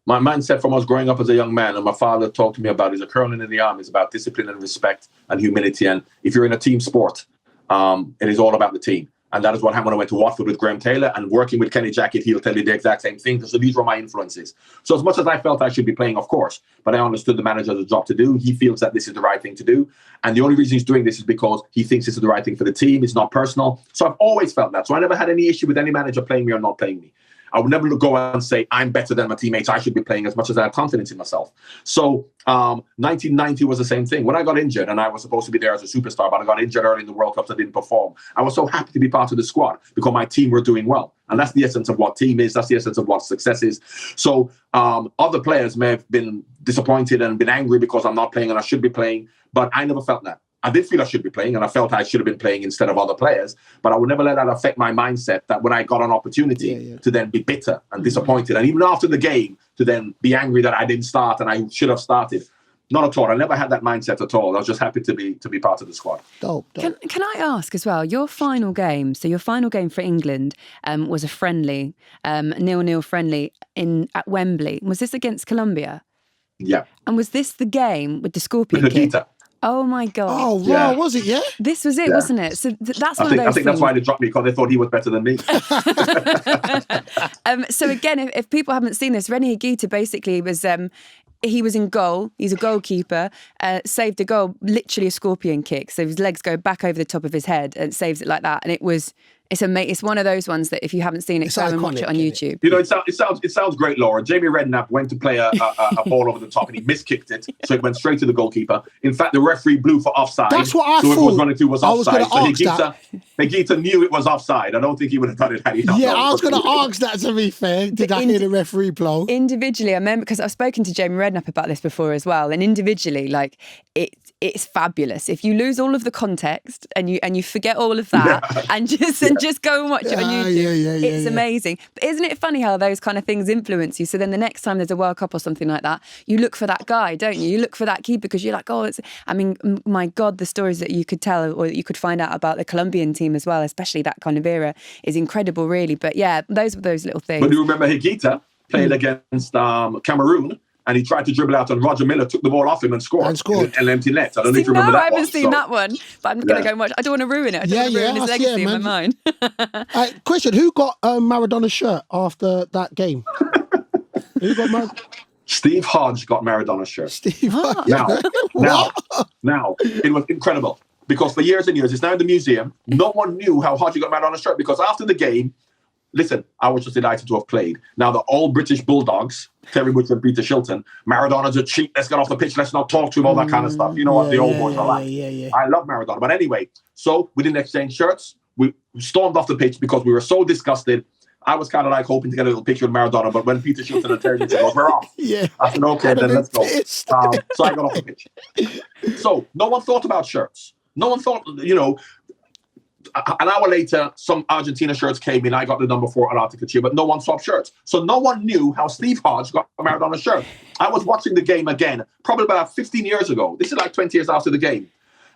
My mindset from us growing up as a young man, and my father talked to me about, is a colonel in the army, is about discipline and respect and humility. And if you're in a team sport, it is all about the team. And that is what happened when I went to Watford with Graham Taylor and working with Kenny Jackett. He'll tell you the exact same thing. So these were my influences. So as much as I felt I should be playing, of course, but I understood the manager has a job to do. He feels that this is the right thing to do. And the only reason he's doing this is because he thinks this is the right thing for the team. It's not personal. So I've always felt that. So I never had any issue with any manager playing me or not playing me. I would never go and say, I'm better than my teammates, I should be playing, as much as I had confidence in myself. So 1990 was the same thing. When I got injured, and I was supposed to be there as a superstar, but I got injured early in the World Cups, I didn't perform. I was so happy to be part of the squad because my team were doing well. And that's the essence of what team is. That's the essence of what success is. So other players may have been disappointed and been angry because I'm not playing and I should be playing, but I never felt that. I did feel I should be playing, and I felt I should have been playing instead of other players, but I would never let that affect my mindset that when I got an opportunity to then be bitter and disappointed, and even after the game to then be angry that I didn't start and I should have started. Not at all. I never had that mindset at all. I was just happy to be part of the squad. Dope. Can I ask as well, your final game for England was a friendly, 0-0 friendly at Wembley. Was this against Colombia? Yeah. And was this the game with the scorpion kick? Oh my God. Oh, wow, was it, yeah? This was it, wasn't it? So that's one of those I think things. that's why they dropped me, because they thought he was better than me. So again, if people haven't seen this, René Higuita basically was... he was in goal. He's a goalkeeper. Saved a goal, literally a scorpion kick. So his legs go back over the top of his head and saves it like that. And it's one of those ones that if you haven't seen it, go and watch it on YouTube. It sounds great, Laura. Jamie Redknapp went to play a ball over the top and he miskicked it, so it went straight to the goalkeeper. In fact, the referee blew for offside. That's what I thought. So it was running through was offside. So Higuita knew it was offside. I don't think he would have done it had he not. Yeah, I was going to ask that, to be fair. Did I hear the referee blow? Individually, I remember, because I've spoken to Jamie Redknapp about this before as well, and individually, like, it's fabulous. If you lose all of the context and you forget all of that and just go and watch it on YouTube, it's amazing. But isn't it funny how those kind of things influence you? So then the next time there's a World Cup or something like that, you look for that guy, don't you? You look for that keeper because you're like, my God, the stories that you could tell or that you could find out about the Colombian team as well, especially that kind of era, is incredible, really. But yeah, those little things. But do you remember Higuita played against Cameroon? And he tried to dribble out, and Roger Miller took the ball off him and scored. An empty net. I don't know if you remember that one. I haven't seen that one, but I'm going to go and watch. I don't want to ruin it. I don't want to ruin his legacy in my mind. Question, who got Maradona's shirt after that game? Who got Steve Hodge got Maradona's shirt. Steve Hodge. Now, it was incredible. Because for years and years, it's now in the museum. No one knew how Hodge got Maradona's shirt, because after the game, listen, I was just delighted to have played. Now, the old British Bulldogs, Terry Butcher and Peter Shilton, Maradona's a cheat, let's get off the pitch, let's not talk to him, all that kind of stuff. You know what the old boys are like. I love Maradona. But anyway, so we didn't exchange shirts. We stormed off the pitch because we were so disgusted. I was kind of like hoping to get a little picture with Maradona, but when Peter Shilton and Terry Butcher goes, we're off. I said, okay, then let's go. So I got off the pitch. So no one thought about shirts. No one thought, an hour later, some Argentina shirts came in. I got the number 4 Antarctica cheer, but no one swapped shirts. So no one knew how Steve Hodge got Maradona's shirt. I was watching the game again, probably about 15 years ago. This is like 20 years after the game.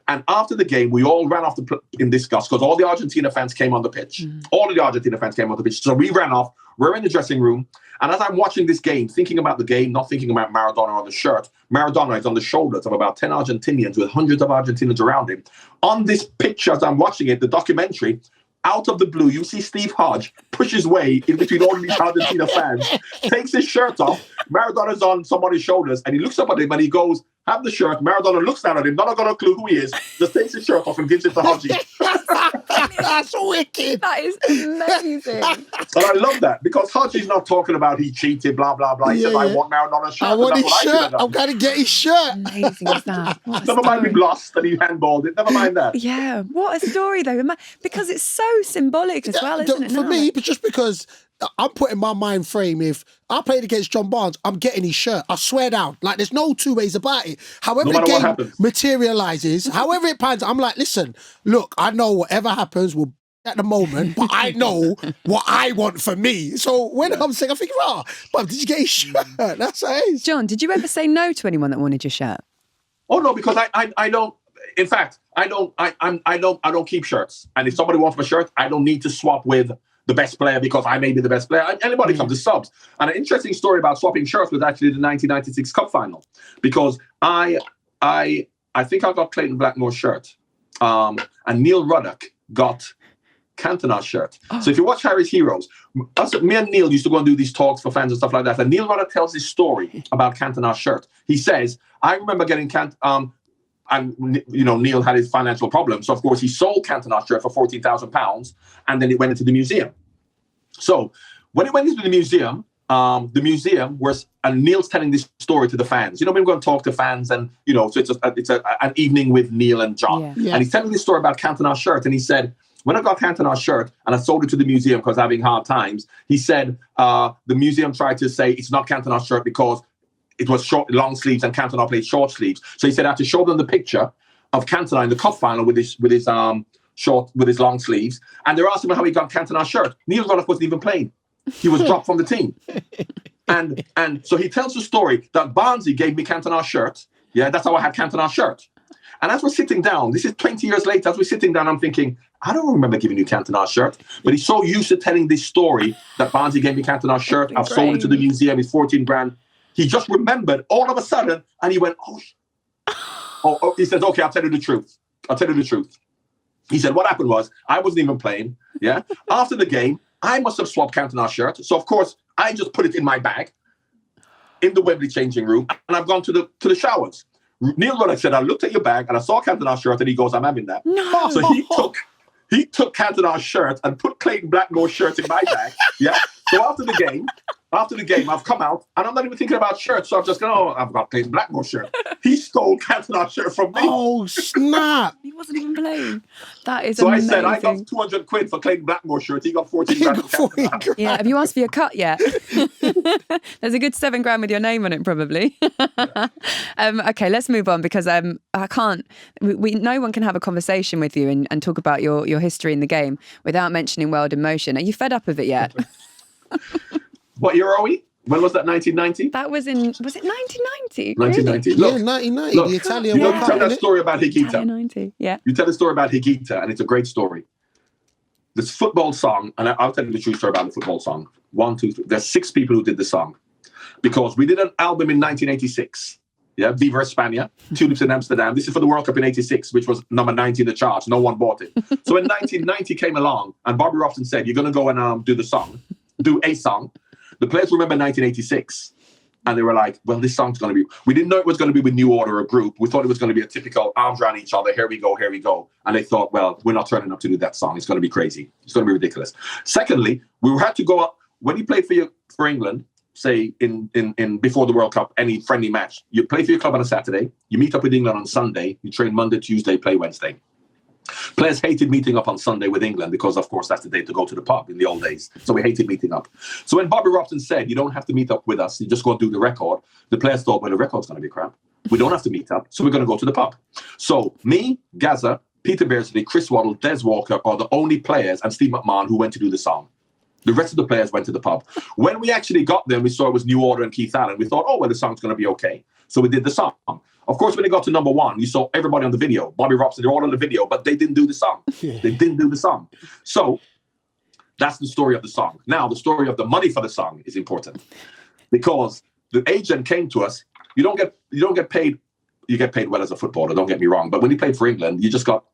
And after the game, we all ran off in disgust because all the Argentina fans came on the pitch. All of the Argentina fans came on the pitch. So we ran off. We're in the dressing room. And as I'm watching this game, thinking about the game, not thinking about Maradona on the shirt, Maradona is on the shoulders of about 10 Argentinians with hundreds of Argentinians around him. On this picture, as I'm watching it, the documentary, out of the blue, you see Steve Hodge push his way in between all these Argentina fans, takes his shirt off. Maradona's on somebody's shoulders, and he looks up at him and he goes, have the shirt. Maradona looks down at him, not got a clue who he is, just takes his shirt off and gives it to Hodge. That's wicked. That is amazing. And I love that because Hodge's not talking about he cheated, blah, blah, blah. He says, I want Maradona's shirt. I want his shirt. I'm going to get his shirt. Amazing is that. Never mind we've lost and he handballed it. Never mind that. Yeah, what a story though. Because it's so symbolic as well, isn't it? For me, but just because I'm putting my mind frame, if I played against John Barnes, I'm getting his shirt. I swear down. Like, there's no two ways about it. However the game materializes, however it pans, I'm like, listen, look, I know whatever happens will at the moment, but I know what I want for me. So when I'm saying, I think, but did you get his shirt? That's how it is. John, did you ever say no to anyone that wanted your shirt? Oh no, because I don't. In fact, I don't keep shirts. And if somebody wants my shirt, I don't need to swap with the best player because I may be the best player. Anybody comes to subs. And an interesting story about swapping shirts was actually the 1996 Cup final, because I think I got Clayton Blackmore's shirt, and Neil Ruddock got Cantona's shirt. So if you watch Harry's Heroes, me and Neil used to go and do these talks for fans and stuff like that. And Neil Ruddock tells this story about Cantona's shirt. He says, I remember getting and Neil had his financial problems, so of course he sold Cantona's shirt for £14,000, and then it went into the museum. So when it went into the museum was, and Neil's telling this story to the fans. We're going to talk to fans, and so it's an evening with Neil and John, and he's telling this story about Cantona's shirt, and he said, when I got Cantona's shirt and I sold it to the museum because having hard times, he said the museum tried to say it's not Cantona's shirt because it was long sleeves and Cantona played short sleeves. So he said I had to show them the picture of Cantona in the cup final with his long sleeves. And they're asking him how he got Cantona's shirt. Neil Ruddock wasn't even playing. He was dropped from the team. And so he tells the story that Barnsley gave me Cantona's shirt. Yeah, that's how I had Cantona's shirt. And as we're sitting down, this is 20 years later, as we're sitting down, I'm thinking, I don't remember giving you Cantona's shirt. But he's so used to telling this story that Barnsley gave me Cantona's shirt. I've sold it to the museum. It's 14 grand. He just remembered all of a sudden, and he went, he says, okay, I'll tell you the truth. He said, what happened was, I wasn't even playing, yeah? After the game, I must have swapped Cantona's shirt. So, of course, I just put it in my bag in the Wembley changing room, and I've gone to the showers. Neil Ruddock said, I looked at your bag, and I saw Cantona's shirt, and he goes, I'm having that. No. So he took Cantona's shirt and put Clayton Blackmore's shirt in my bag, yeah? So after the game, I've come out, and I'm not even thinking about shirts. So I'm just going, I've got Clayton Blackmore's shirt. He stole Cantona's shirt from me. Oh, snap. He wasn't even playing. That is so amazing. I said, I got 200 quid for Clayton Blackmore's shirt. He got 14 grand for Cantona. Yeah, have you asked for your cut yet? There's a good 7 grand with your name on it, probably. Okay, let's move on, because I can't. No one can have a conversation with you and talk about your history in the game without mentioning World in Motion. Are you fed up of it yet? What year are we? When was that? 1990? That was in. Was it 1990? 1990. Really? Look, Yeah, 1990. look, The Italia you World Cup. tell that story about Higuita. Italia 90. Yeah. You tell the story about Higuita, and it's a great story. This football song, and I'll tell you the true story about the football song. 1, 2, 3. There's 6 people who did the song, because we did an album in 1986. Yeah, Viva España, Tulips in Amsterdam. This is for the World Cup in 86, which was number 90 in the charts. No one bought it. So when 1990 came along, and Bobby Robson said, you're going to go and do a song. The players remember 1986. And they were like, well, this song's going to be... We didn't know it was going to be with New Order, a group. We thought it was going to be a typical arms around each other. Here we go. And they thought, well, we're not turning up to do that song. It's going to be crazy. It's going to be ridiculous. Secondly, we had to go up... When you played for England, say in before the World Cup, any friendly match, you play for your club on a Saturday, you meet up with England on Sunday, you train Monday, Tuesday, play Wednesday. Players hated meeting up on Sunday with England because, of course, that's the day to go to the pub in the old days. So we hated meeting up. So when Bobby Robson said, you don't have to meet up with us, you just go and do the record, the players thought, well, the record's going to be crap. We don't have to meet up, so we're going to go to the pub. So me, Gaza, Peter Beardsley, Chris Waddle, Des Walker are the only players, and Steve McMahon, who went to do the song. The rest of the players went to the pub. When we actually got there, we saw it was New Order and Keith Allen. We thought, oh, well, the song's going to be okay. So we did the song. Of course, when it got to number 1, you saw everybody on the video. Bobby Robson, they're all on the video, but they didn't do the song. They didn't do the song. So that's the story of the song. Now, the story of the money for the song is important, because the agent came to us. You don't get paid. You get paid well as a footballer, don't get me wrong. But when you played for England, you just got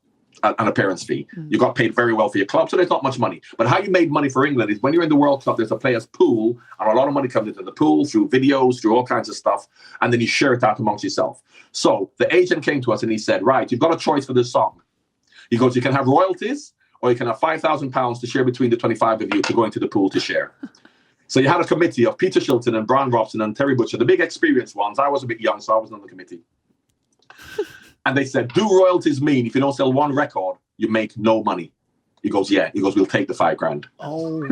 an appearance fee. You got paid very well for your club, so there's not much money. But how you made money for England is when you're in the World Cup, there's a players' pool, and a lot of money comes into the pool through videos, through all kinds of stuff, and then you share it out amongst yourself. So the agent came to us and he said, right, you've got a choice for this song. He goes, you can have royalties, or you can have £5,000 to share between the 25 of you to go into the pool to share. So you had a committee of Peter Shilton and Brian Robson and Terry Butcher, the big experienced ones. I was a bit young, so I wasn't on the committee. And they said, do royalties mean if you don't sell one record, you make no money? He goes, yeah. He goes, we'll take the £5,000. Oh,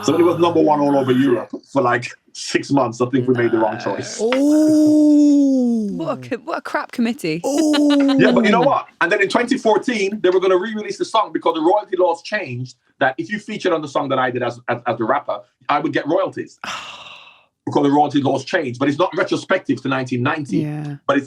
So it was number one all over Europe for like 6 months. I think we made the wrong choice. oh, What a crap committee. oh. Yeah, but you know what? And then in 2014, they were going to re-release the song because the royalty laws changed that if you featured on the song that I did as the rapper, I would get royalties. Because the royalty laws changed, but it's not retrospective to 1990. Yeah. But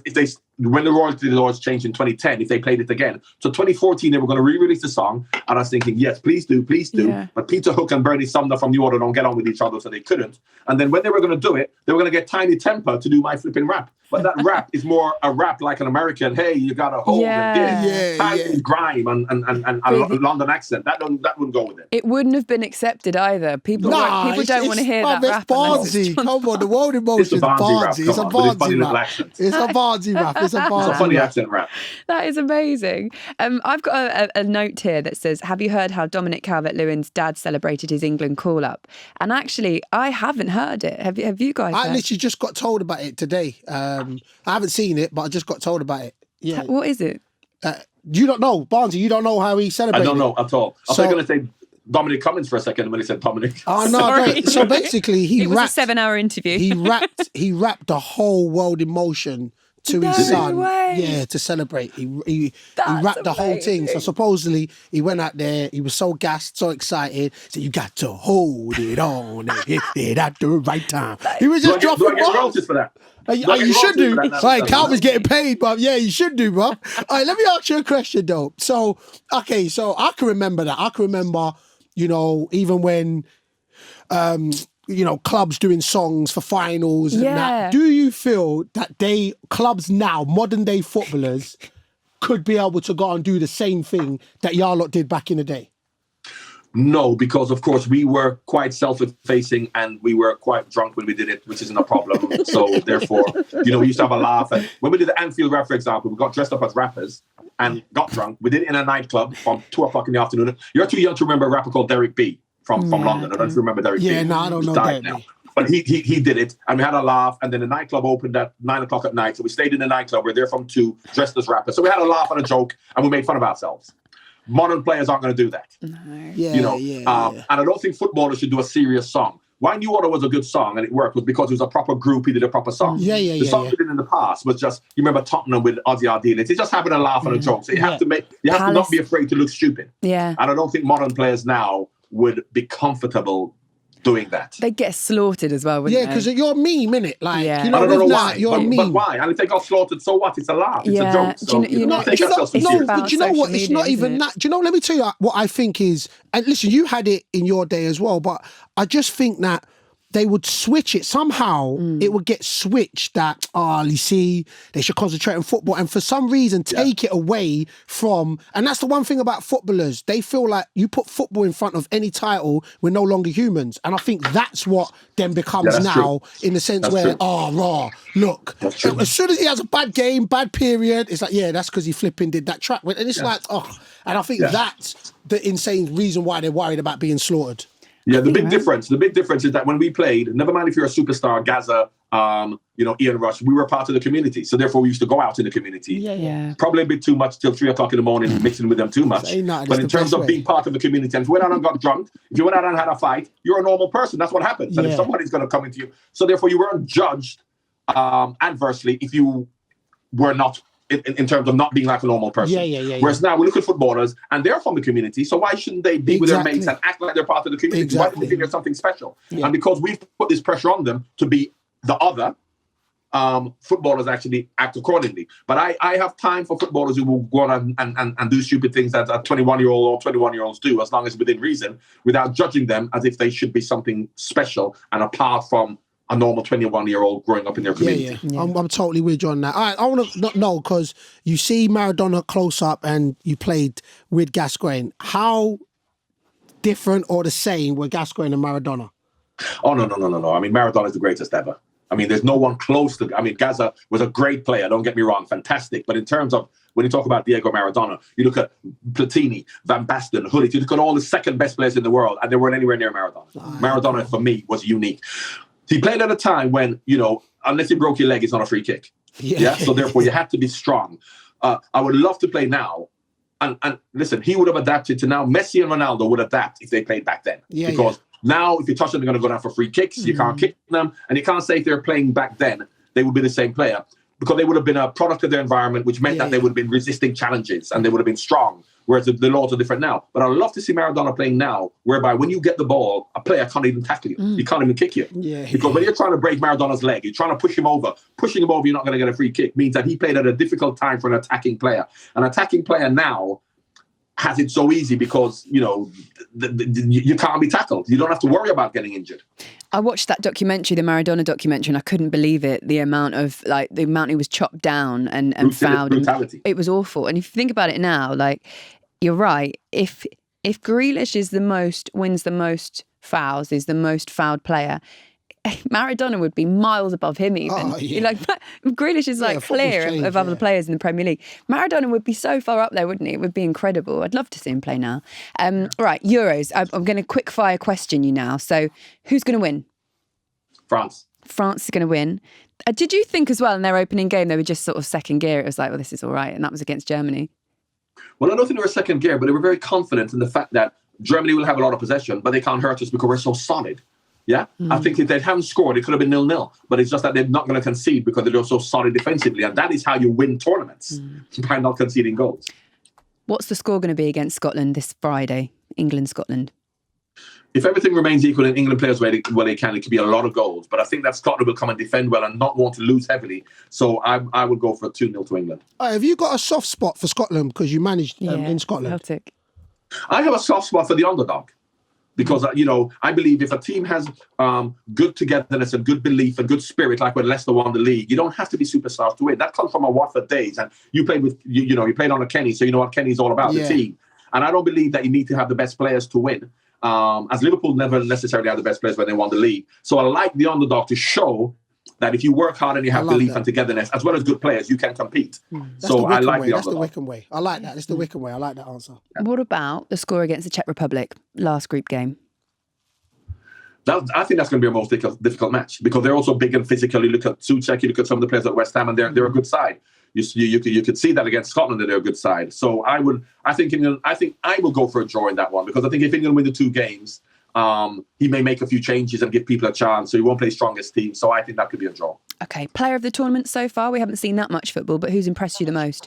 when the royalty laws changed in 2010, if they played it again. So 2014, they were going to re-release the song, and I was thinking, yes, please do. Yeah. But Peter Hook and Bernie Sumner from the Order don't get on with each other, so they couldn't. And then when they were going to do it, they were going to get Tiny Temper to do my flipping rap. But that rap is more a rap like an American. Hey, you got to hold and Yeah, Tiny grime and a London accent. That wouldn't go with it. It wouldn't have been accepted either. People don't want to hear that rap. Bardsy. Come on, the world emotion is Bardsy. It's a Bardsy rap. It's a Bardsy rap. It's a Bardsy It's a funny rap. accent rap. That is amazing. I've got a note here that says, have you heard how Dominic Calvert-Lewin's dad celebrated his England call-up? And actually, I haven't heard it. Have you guys I heard? literally just got told about it today. I haven't seen it, but I just got told about it. Yeah. What is it? You don't know, Barnesy, you don't know how he I celebrated. don't know at all. I was So- going to say Dominic Cummings for a second when he said Dominic. Oh no, Sorry. no. So basically he It was rapped a 7-hour interview. he rapped the whole world in motion to No his son. way. Yeah, to celebrate. He That's rapped the whole thing. So amazing. supposedly he went out there, he was so gassed, so excited. So you got to hold it on and hit it at the right time. He was just Do I dropping get bars. royalties for that? You Do I get should do. royalties for that? Right, Calvin's getting paid, but yeah, you should do, bro. All right, let me ask you a question though. So, okay, so I can remember that. I can remember, even when, clubs doing songs for finals and Yeah. that. Do you feel that clubs now, modern day footballers, could be able to go and do the same thing that y'all lot did back in the day? No, because of course we were quite self-effacing and we were quite drunk when we did it, which isn't a problem. So therefore, we used to have a laugh. And when we did the Anfield rap, for example, we got dressed up as rappers and got drunk. We did it in a nightclub from 2:00 in the afternoon. You're too young to remember a rapper called Derek B from London. I don't know if you remember Derek B. Yeah, no, I don't He's know died Derek now. B. But he did it, and we had a laugh, and then the nightclub opened at 9:00 at night. So we stayed in the nightclub. We're there from 2, dressed as rappers. So we had a laugh and a joke, and we made fun of ourselves. Modern players aren't going to do that. Yeah, And I don't think footballers should do a serious song. Why New Order was a good song and it worked was because it was a proper group. He did a proper song. The song we did in the past was just, you remember Tottenham with Ozzy Ardiles. It's just having a laugh and a joke. So you have to not be afraid to look stupid. Yeah. And I don't think modern players now would be comfortable doing that. They'd get slaughtered as well, wouldn't Yeah, they? because you're a meme, innit? Like, Yeah. I don't know with why. that, you're a meme. But why? And if they got slaughtered, so what? It's a laugh. It's Yeah. a joke. So Do you know- take ourselves too No, seriously. but do you know what? social It's not media, even isn't it? that. Do you know? Let me tell you what I think is. And listen, you had it in your day as well, but I just think that they would switch it somehow. It would get switched that you see, they should concentrate on football, and for some reason take it away from. And that's the one thing about footballers. They feel like you put football in front of any title, we're no longer humans, and I think that's what then becomes that's now in the sense That's where true. look, That's true. as soon as he has a bad game, bad period, it's like, yeah, that's because he flipping did that track. And it's like, and I think that's the insane reason why they're worried about being slaughtered. Yeah, the big difference is that when we played, never mind if you're a superstar, Gaza, Ian Rush, we were part of the community. So therefore we used to go out in the community. Yeah. Probably a bit too much till 3:00 in the morning, mixing with them too much. Say nothing, But it's in the terms best of way. being part of the community, and if you went out and got drunk, if you went out and had a fight, you're a normal person. That's what happens. And if Yeah. somebody's going to come into you, so therefore you weren't judged adversely if you were not in terms of not being like a normal person. Yeah. Whereas now we look at footballers and they're from the community, so why shouldn't they be with their Exactly. mates and act like they're part of the community? Why do Exactly. they think there's something special? Yeah. And because we've put this pressure on them to be the other, footballers actually act accordingly. But I have time for footballers who will go on and do stupid things that a 21-year-old or 21-year-olds do, as long as within reason, without judging them as if they should be something special and apart from a normal 21-year-old growing up in their community. Yeah. I'm totally with you on that. All right, I want to know, because you see Maradona close up and you played with Gascoigne. How different or the same were Gascoigne and Maradona? Oh, no. I mean, Maradona is the greatest ever. I mean, there's no one close to... I mean, Gaza was a great player, don't get me wrong, fantastic. But in terms of, when you talk about Diego Maradona, you look at Platini, Van Basten, Gullit, you look at all the second best players in the world, and they weren't anywhere near Maradona. Maradona, for me, was unique. He played at a time when, unless you broke your leg, it's not a free kick. Yeah. So therefore, you had to be strong. I would love to play now. And listen, he would have adapted to now. Messi and Ronaldo would adapt if they played back then. Because now, if you touch them, they're going to go down for free kicks. You can't kick them. And you can't say if they're playing back then, they would be the same player. Because they would have been a product of their environment, which meant that they would have been resisting challenges and they would have been strong. Whereas the laws are different now. But I'd love to see Maradona playing now, whereby when you get the ball, a player can't even tackle you. He can't even kick you. Because when you're trying to break Maradona's leg, you're trying to push him over. Pushing him over, you're not going to get a free kick. Means that he played at a difficult time for an attacking player. An attacking player now has it so easy because, you can't be tackled. You don't have to worry about getting injured. I watched that documentary, the Maradona documentary, and I couldn't believe it. The amount he was chopped down and fouled. Brutality. It was awful. And if you think about it now, you're right. If Grealish wins the most fouls, is the most fouled player, Maradona would be miles above him even. Grealish is clear of other players in the Premier League. Maradona would be so far up there, wouldn't he? It would be incredible. I'd love to see him play now. Right, Euros. I'm going to quick fire question you now. So who's going to win? France. France is going to win. Did you think as well in their opening game they were just sort of second gear? It was like, well, this is all right. And that was against Germany. Well, I don't think they were second gear, but they were very confident in the fact that Germany will have a lot of possession, but they can't hurt us because we're so solid. Yeah, I think if they hadn't scored, it could have been 0-0. But it's just that they're not going to concede because they're so solid defensively. And that is how you win tournaments, by not conceding goals. What's the score going to be against Scotland this Friday? England-Scotland. If everything remains equal and England plays well they can, it could be a lot of goals. But I think that Scotland will come and defend well and not want to lose heavily. So I would go for 2-0 to England. Have you got a soft spot for Scotland because you managed in Scotland? Celtic. I have a soft spot for the underdog. Because, I believe if a team has good togetherness and good belief and good spirit, like when Leicester won the league, you don't have to be superstars to win. That comes from our Watford days. And you played with, you played on a Kenny, so you know what Kenny's all about, the team. And I don't believe that you need to have the best players to win. As Liverpool never necessarily had the best players when they won the league. So I like the underdog to show that if you work hard and you have belief and togetherness, as well as good players, you can compete. So I like the underdog. That's the Wickham way. I like that. It's the Wickham way. I like that answer. What about the score against the Czech Republic, last group game? I think that's going to be a most difficult match because they're also big and physical. You look at Souček, you look at some of the players at West Ham, and they're a good side. You could see that against Scotland that they're a good side. So I think I will go for a draw in that one because I think if England win the two games, he may make a few changes and give people a chance. So he won't play strongest team. So I think that could be a draw. Okay, player of the tournament so far. We haven't seen that much football, but who's impressed you the most?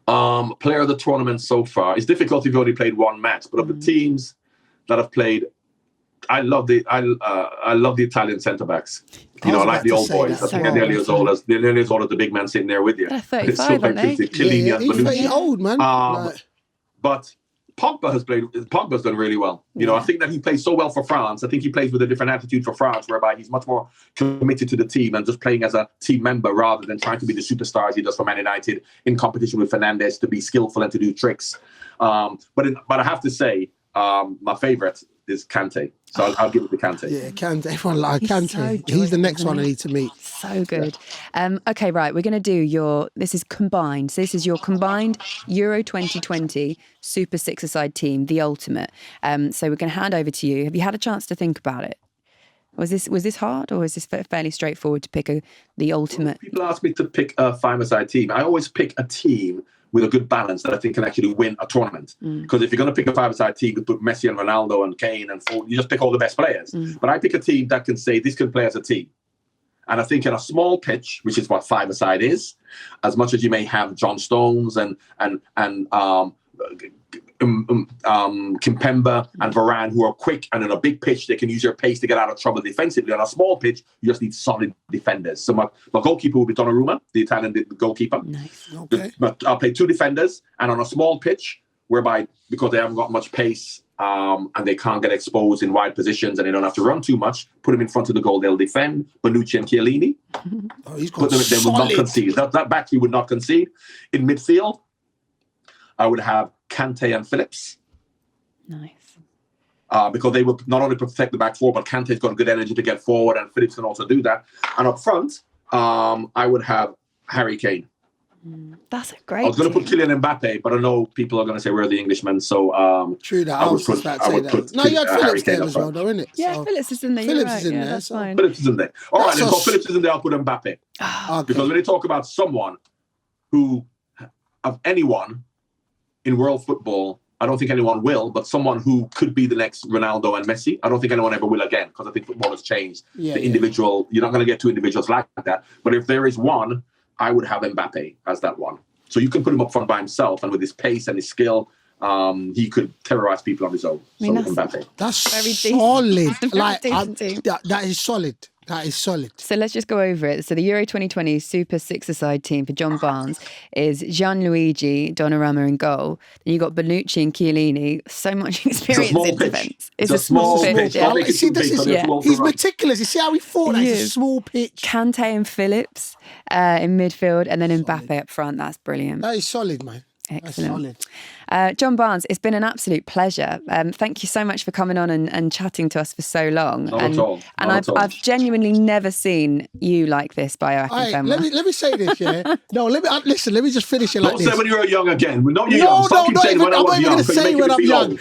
Player of the tournament so far. It's difficult if you've only played one match, but of the teams that have played, I love the Italian centre backs. I like the old boys. I think they're nearly as old as the big man sitting there with you. They're 35, aren't they? He's old, man. But Pogba's done really well. I think that he plays so well for France. I think he plays with a different attitude for France, whereby he's much more committed to the team and just playing as a team member rather than trying to be the superstars he does for Man United in competition with Fernandes to be skillful and to do tricks. But I have to say, my favourite is Kante. So I'll give it to Kante. Yeah, Kante. Everyone like Kante. He's the next one I need to meet. So good. Okay, right. We're going to do this is combined. So this is your combined Euro 2020 Super Six-a-side team, the ultimate. So we're going to hand over to you. Have you had a chance to think about it? Was this hard, or was this fairly straightforward to pick the ultimate? People ask me to pick a five-a-side team. I always pick a team with a good balance that I think can actually win a tournament. Because if you're going to pick a five-a-side team, you put Messi and Ronaldo and Kane and Ford, you just pick all the best players. But I pick a team that can say this can play as a team. And I think in a small pitch, which is what five-a-side is, as much as you may have John Stones and Kimpembe and Varane who are quick, and in a big pitch they can use their pace to get out of trouble defensively. On a small pitch, you just need solid defenders. So my goalkeeper will be Donnarumma, the Italian goalkeeper. Nice. Okay. But I'll play two defenders, and on a small pitch, whereby because they haven't got much pace, and they can't get exposed in wide positions and they don't have to run too much, put them in front of the goal, they'll defend. Bonucci and Chiellini. Oh, he's Put got them, they will not concede. That back three would not concede. In midfield, I would have Kante and Phillips. Nice. Because they will not only protect the back four, but Kante's got good energy to get forward, and Phillips can also do that. And up front, I would have Harry Kane. That's a great. I was going to put Kylian Mbappe, but I know people are going to say we're the Englishmen, so true that. I was just about to say that. No, you had Phillips there as well, though, innit? Yeah, so, Phillips is in there. Phillips You're is in right. there. That's fine. Phillips is in there. All right, then. So Phillips is in there. I'll put Mbappe okay. because when they talk about someone who, of anyone in world football, I don't think anyone will, but someone who could be the next Ronaldo and Messi. I don't think anyone ever will again because I think football has changed. The individual, you're not going to get two individuals like that. But if there is one, I would have Mbappe as that one. So you can put him up front by himself, and with his pace and his skill, he could terrorize people on his own. I mean, so Mbappe. That's very solid. decent. Like Decent team. that is solid. That is solid. So let's just go over it. So the Euro 2020 Super Six-a-side team for John Barnes is Gianluigi Donnarumma in goal. Then you got Bonucci and Chiellini. So much experience in defence. It's a small pitch. Yeah. See, he's meticulous. You see how he thought that? It's a small pitch. Kante and Phillips in midfield, and then Mbappe up front. That's brilliant. That is solid, man. Excellent. John Barnes, it's been an absolute pleasure. Thank you so much for coming on and chatting to us for so long. Not at all. I've genuinely never seen you like this, Bayo. Let me say this, yeah. No, listen. Let me just finish it like this. Don't say when you were young again. No, you're young. I'm not even going to say when I'm young.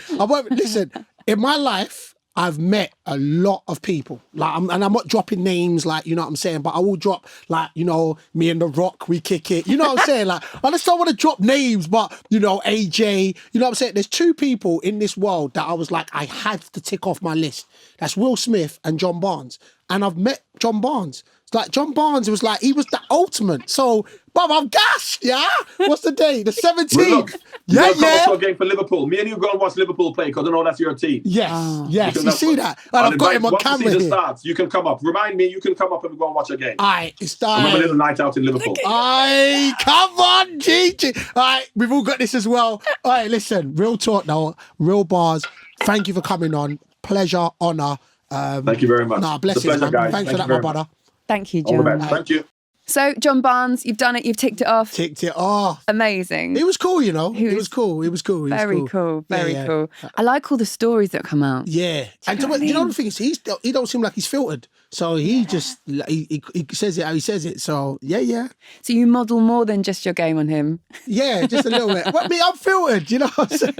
Listen, in my life, I've met a lot of people, and I'm not dropping names, like, you know what I'm saying, but I will drop, like, you know, me and The Rock, we kick it, you know what I'm saying, like, I just don't want to drop names, but, you know, AJ, you know what I'm saying, there's two people in this world that I was like, I had to tick off my list. That's Will Smith and John Barnes, and I've met John Barnes. It's like, John Barnes was like, he was the ultimate, so, Bob, I'm gassed, yeah? What's the day? The 17th. Well, look, yeah. To a game for Liverpool. Me and you go and watch Liverpool play because I know that's your team. Yes, you see that? And I've got him on camera here. here. Starts, you can come up. Remind me, you can come up and go and watch a game. Aye, it's time. Remember a little night out in Liverpool. Aye, come on, Gigi. Aye, we've all got this as well. Aye, listen, real talk now, real bars. Thank you for coming on. Pleasure, honour. Thank you very much. Nah, blessings, man. Guys. Thanks for that, my brother. Thank you, John. All the best. Thank you. So, John Barnes, you've done it. You've ticked it off. Ticked it off. Amazing. It was cool, you know. It was cool. Very cool. I like all the stories that come out. Yeah. And you know the thing is, he don't seem like he's filtered. So he just, he says it how he says it. So, yeah. So you model more than just your game on him? Yeah, just a little bit. But me, I'm filtered, you know what I'm saying?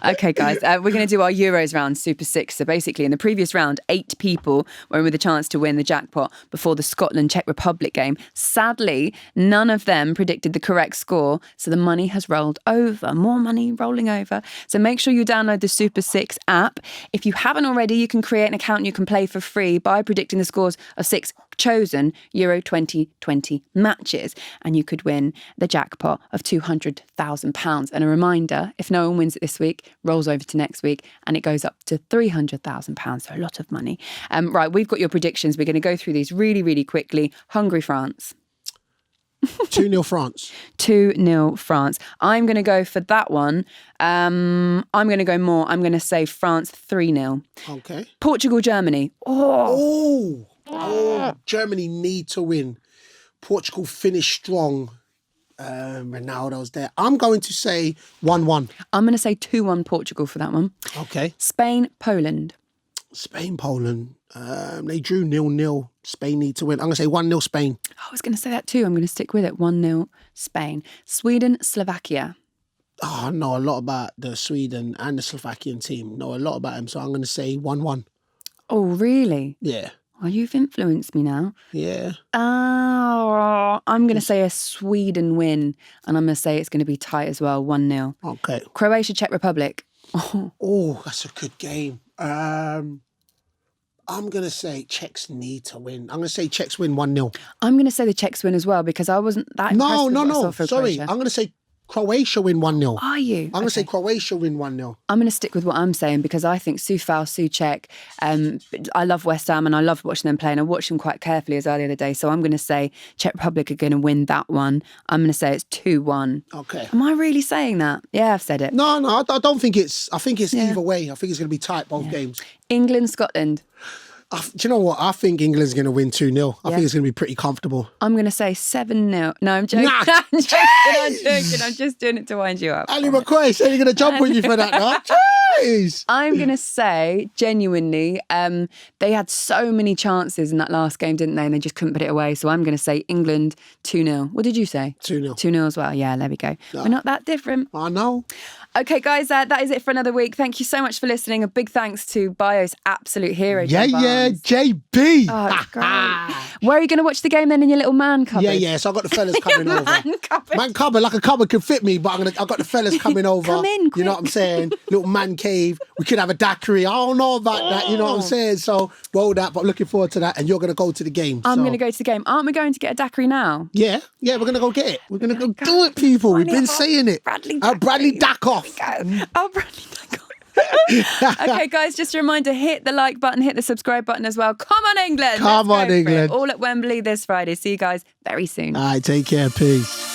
Okay, guys, we're going to do our Euros round, Super Six. So basically, in the previous round, 8 people were in with a chance to win the jackpot before the Scotland-Czech Republic game. Sadly, none of them predicted the correct score, so the money has rolled over. More money rolling over. So make sure you download the Super Six app. If you haven't already, you can create an account and you can play for free by predicting the scores of 6 chosen Euro 2020 matches, and you could win the jackpot of £200,000. And a reminder, if no one wins it this week, rolls over to next week and it goes up to £300,000, so a lot of money. Right, we've got your predictions. We're going to go through these really, really quickly. Hungary, France. 2-0 France. 2-0 France. I'm going to go for that one. I'm going to go more. I'm going to say France 3-0. Okay. Portugal, Germany. Oh, Germany need to win. Portugal finished strong. Ronaldo's there. I'm going to say 1-1. I'm going to say 2-1 Portugal for that one. Okay. Spain, Poland. Spain, Poland. They drew 0-0. Spain need to win. I'm going to say 1-0 Spain. I was going to say that too. I'm going to stick with it. 1-0 Spain. Sweden, Slovakia. Oh, I know a lot about the Sweden and the Slovakian team. Know a lot about them. So I'm going to say 1-1. Oh, really? Yeah. Oh, you've influenced me now. Yeah. Oh, I'm going to say a Sweden win. And I'm going to say it's going to be tight as well. 1-0. Okay. Croatia, Czech Republic. Oh, that's a good game. I'm going to say Czechs need to win. I'm going to say Czechs win 1-0. I'm going to say the Czechs win as well because I wasn't that impressed with what I saw for Sorry. Croatia. I'm going to say Croatia win 1-0. Are you? I'm going to say Croatia win 1-0. I'm going to stick with what I'm saying because I think Souček, I love West Ham and I love watching them play, and I watched them quite carefully as well the other day. So I'm going to say Czech Republic are going to win that one. I'm going to say it's 2-1. Okay. Am I really saying that? Yeah, I've said it. No, I don't think it's... I think it's either way. I think it's going to be tight, both games. England, Scotland. Do you know what? I think England's going to win 2-0. I think it's going to be pretty comfortable. I'm going to say 7-0. No, I'm joking. Nah. I'm joking. I'm just doing it to wind you up. Ali McCoy said you're going to jump on you for that now. Jeez. I'm going to say, genuinely, they had so many chances in that last game, didn't they? And they just couldn't put it away. So I'm going to say England 2-0. What did you say? 2-0. 2-0 as well. Yeah, there we go. We're not that different. I know. Okay, guys, that is it for another week. Thank you so much for listening. A big thanks to Bayo's absolute hero, Yeah, John Barnes. JB. Oh, it's great. Where are you going to watch the game then, in your little man cupboard? Yeah. So I've got the fellas coming over. Man cupboard, like a cupboard can fit me, but I've got the fellas coming over. Come in, you know what I'm saying? Little man cave. We could have a daiquiri. I don't know about that. You know what I'm saying? So roll that, but looking forward to that. And you're going to go to the game. I'm going to go to the game. Aren't we going to get a daiquiri now? Yeah, we're going to go get it. We're going to go do it, people. We've been saying it. Bradley Dackoff. Oh, Bradley Dackoff. Okay, guys, just a reminder, hit the like button, hit the subscribe button as well. Come on, England. Come on, England. All at Wembley this Friday. See you guys very soon. All right, take care. Peace.